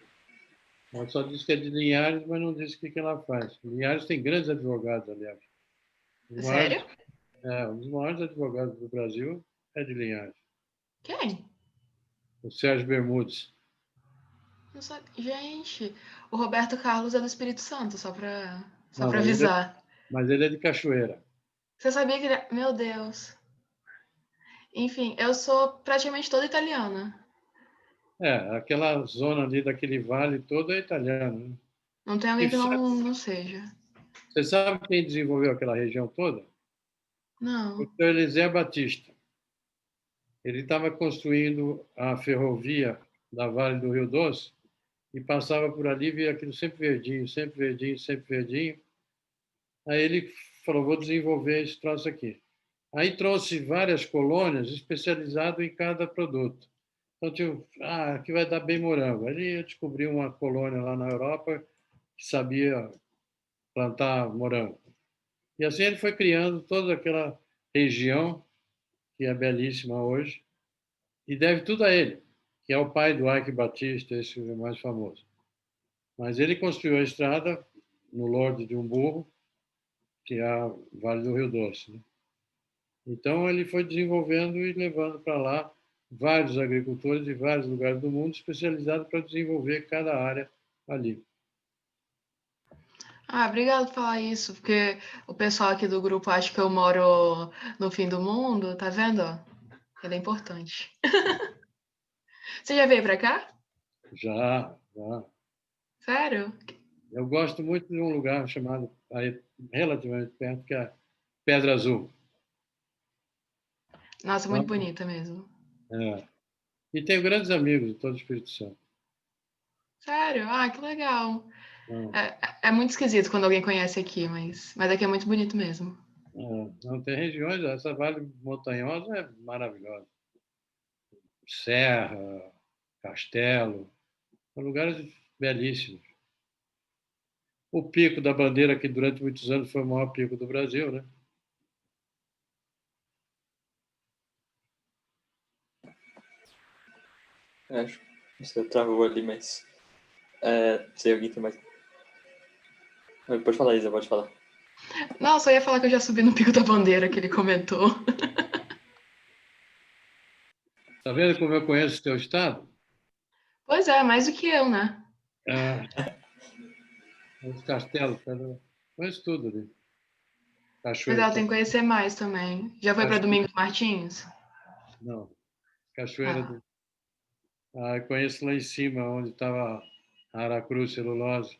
Ela só disse que é de Linhares, mas não disse o que ela faz. Linhares tem grandes advogados, aliás. Sério? Um dos maiores advogados do Brasil é de Linhares. Quem? O Sérgio Bermudes. Não sabe. Gente, o Roberto Carlos é do Espírito Santo, só pra Não, avisar. mas ele é de Cachoeira. Você sabia que ele é... Meu Deus. Enfim, eu sou praticamente toda italiana. Aquela zona ali daquele vale todo é italiano, né? Não tem alguém que não seja. Você sabe quem desenvolveu aquela região toda? Não. O Sr. Eliseu Batista. Ele estava construindo a ferrovia da Vale do Rio Doce e passava por ali e via aquilo sempre verdinho, sempre verdinho, sempre verdinho. Aí ele falou, vou desenvolver esse troço aqui. Aí trouxe várias colônias especializadas em cada produto. Então, tipo, aqui vai dar bem morango. Aí eu descobri uma colônia lá na Europa que sabia plantar morango. E assim ele foi criando toda aquela região, que é belíssima hoje, e deve tudo a ele, que é o pai do Ike Batista, esse mais famoso. Mas ele construiu a estrada no Lorde de Umburro, que é a Vale do Rio Doce, né? Então, ele foi desenvolvendo e levando para lá vários agricultores de vários lugares do mundo especializados para desenvolver cada área ali. Obrigado por falar isso, porque o pessoal aqui do grupo acha que eu moro no fim do mundo, tá vendo? Ele é importante. Você já veio pra cá? Já. Sério? Eu gosto muito de um lugar chamado, aí, relativamente perto, que é Pedra Azul. Nossa, muito bonita mesmo. E tenho grandes amigos de todo o Espírito Santo. Sério? Que legal. É muito esquisito quando alguém conhece aqui, mas aqui é muito bonito mesmo. Não, tem regiões, essa Vale Montanhosa é maravilhosa. Serra, Castelo, são lugares belíssimos. O Pico da Bandeira, que durante muitos anos foi o maior pico do Brasil, né? Acho que você travou ali, mas... sei, alguém tem mais... Pode falar, Isa, pode falar. Não, só ia falar que eu já subi no Pico da Bandeira, que ele comentou. Tá vendo como eu conheço o teu estado? Pois é, mais do que eu, né? Os castelos, conheço tudo ali. Mas Cachoeira. ela tem que conhecer mais também. Já foi para Domingos Martins? Não. Cachoeira. Conheço lá em cima, onde estava a Aracruz Celulose.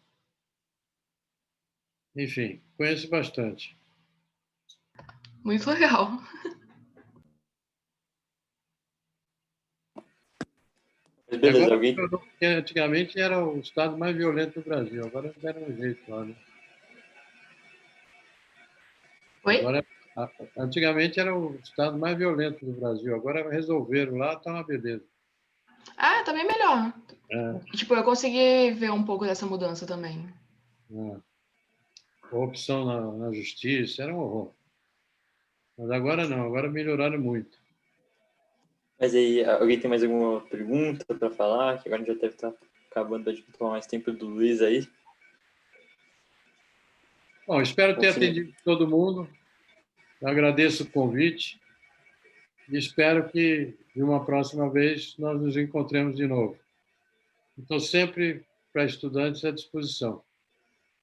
Enfim, conheço bastante. Muito legal. Beleza, agora, alguém? Antigamente era o estado mais violento do Brasil, agora deram um jeito lá, né? Oi? Agora, antigamente era o estado mais violento do Brasil, agora resolveram lá, tá uma beleza. Tá bem melhor. Tipo, eu consegui ver um pouco dessa mudança também. Corrupção na justiça, era um horror. Mas agora não, agora melhoraram muito. Mas aí, alguém tem mais alguma pergunta para falar? Que agora já deve estar acabando de tomar mais tempo do Luiz aí. Bom, espero ter atendido todo mundo. Eu agradeço o convite e espero que, de uma próxima vez, nós nos encontremos de novo. Estou sempre para estudantes à disposição.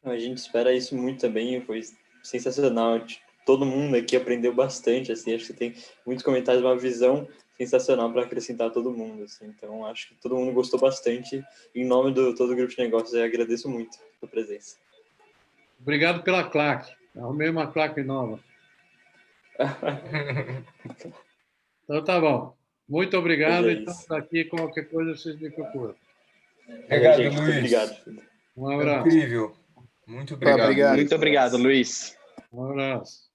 A gente espera isso muito também, foi sensacional. Todo mundo aqui aprendeu bastante, assim, acho que tem muitos comentários, uma visão sensacional para acrescentar todo mundo, assim. Então, acho que todo mundo gostou bastante. Em nome do todo o grupo de negócios, eu agradeço muito a presença. Obrigado pela claque. Arrumei uma claque nova. Então tá bom. Muito obrigado. Mas é Então, isso. aqui, qualquer coisa, vocês me procuram. Obrigado, Gente, muito Luiz. obrigado. Um abraço. Incrível. Muito obrigado. Muito obrigado, Luiz. Um abraço.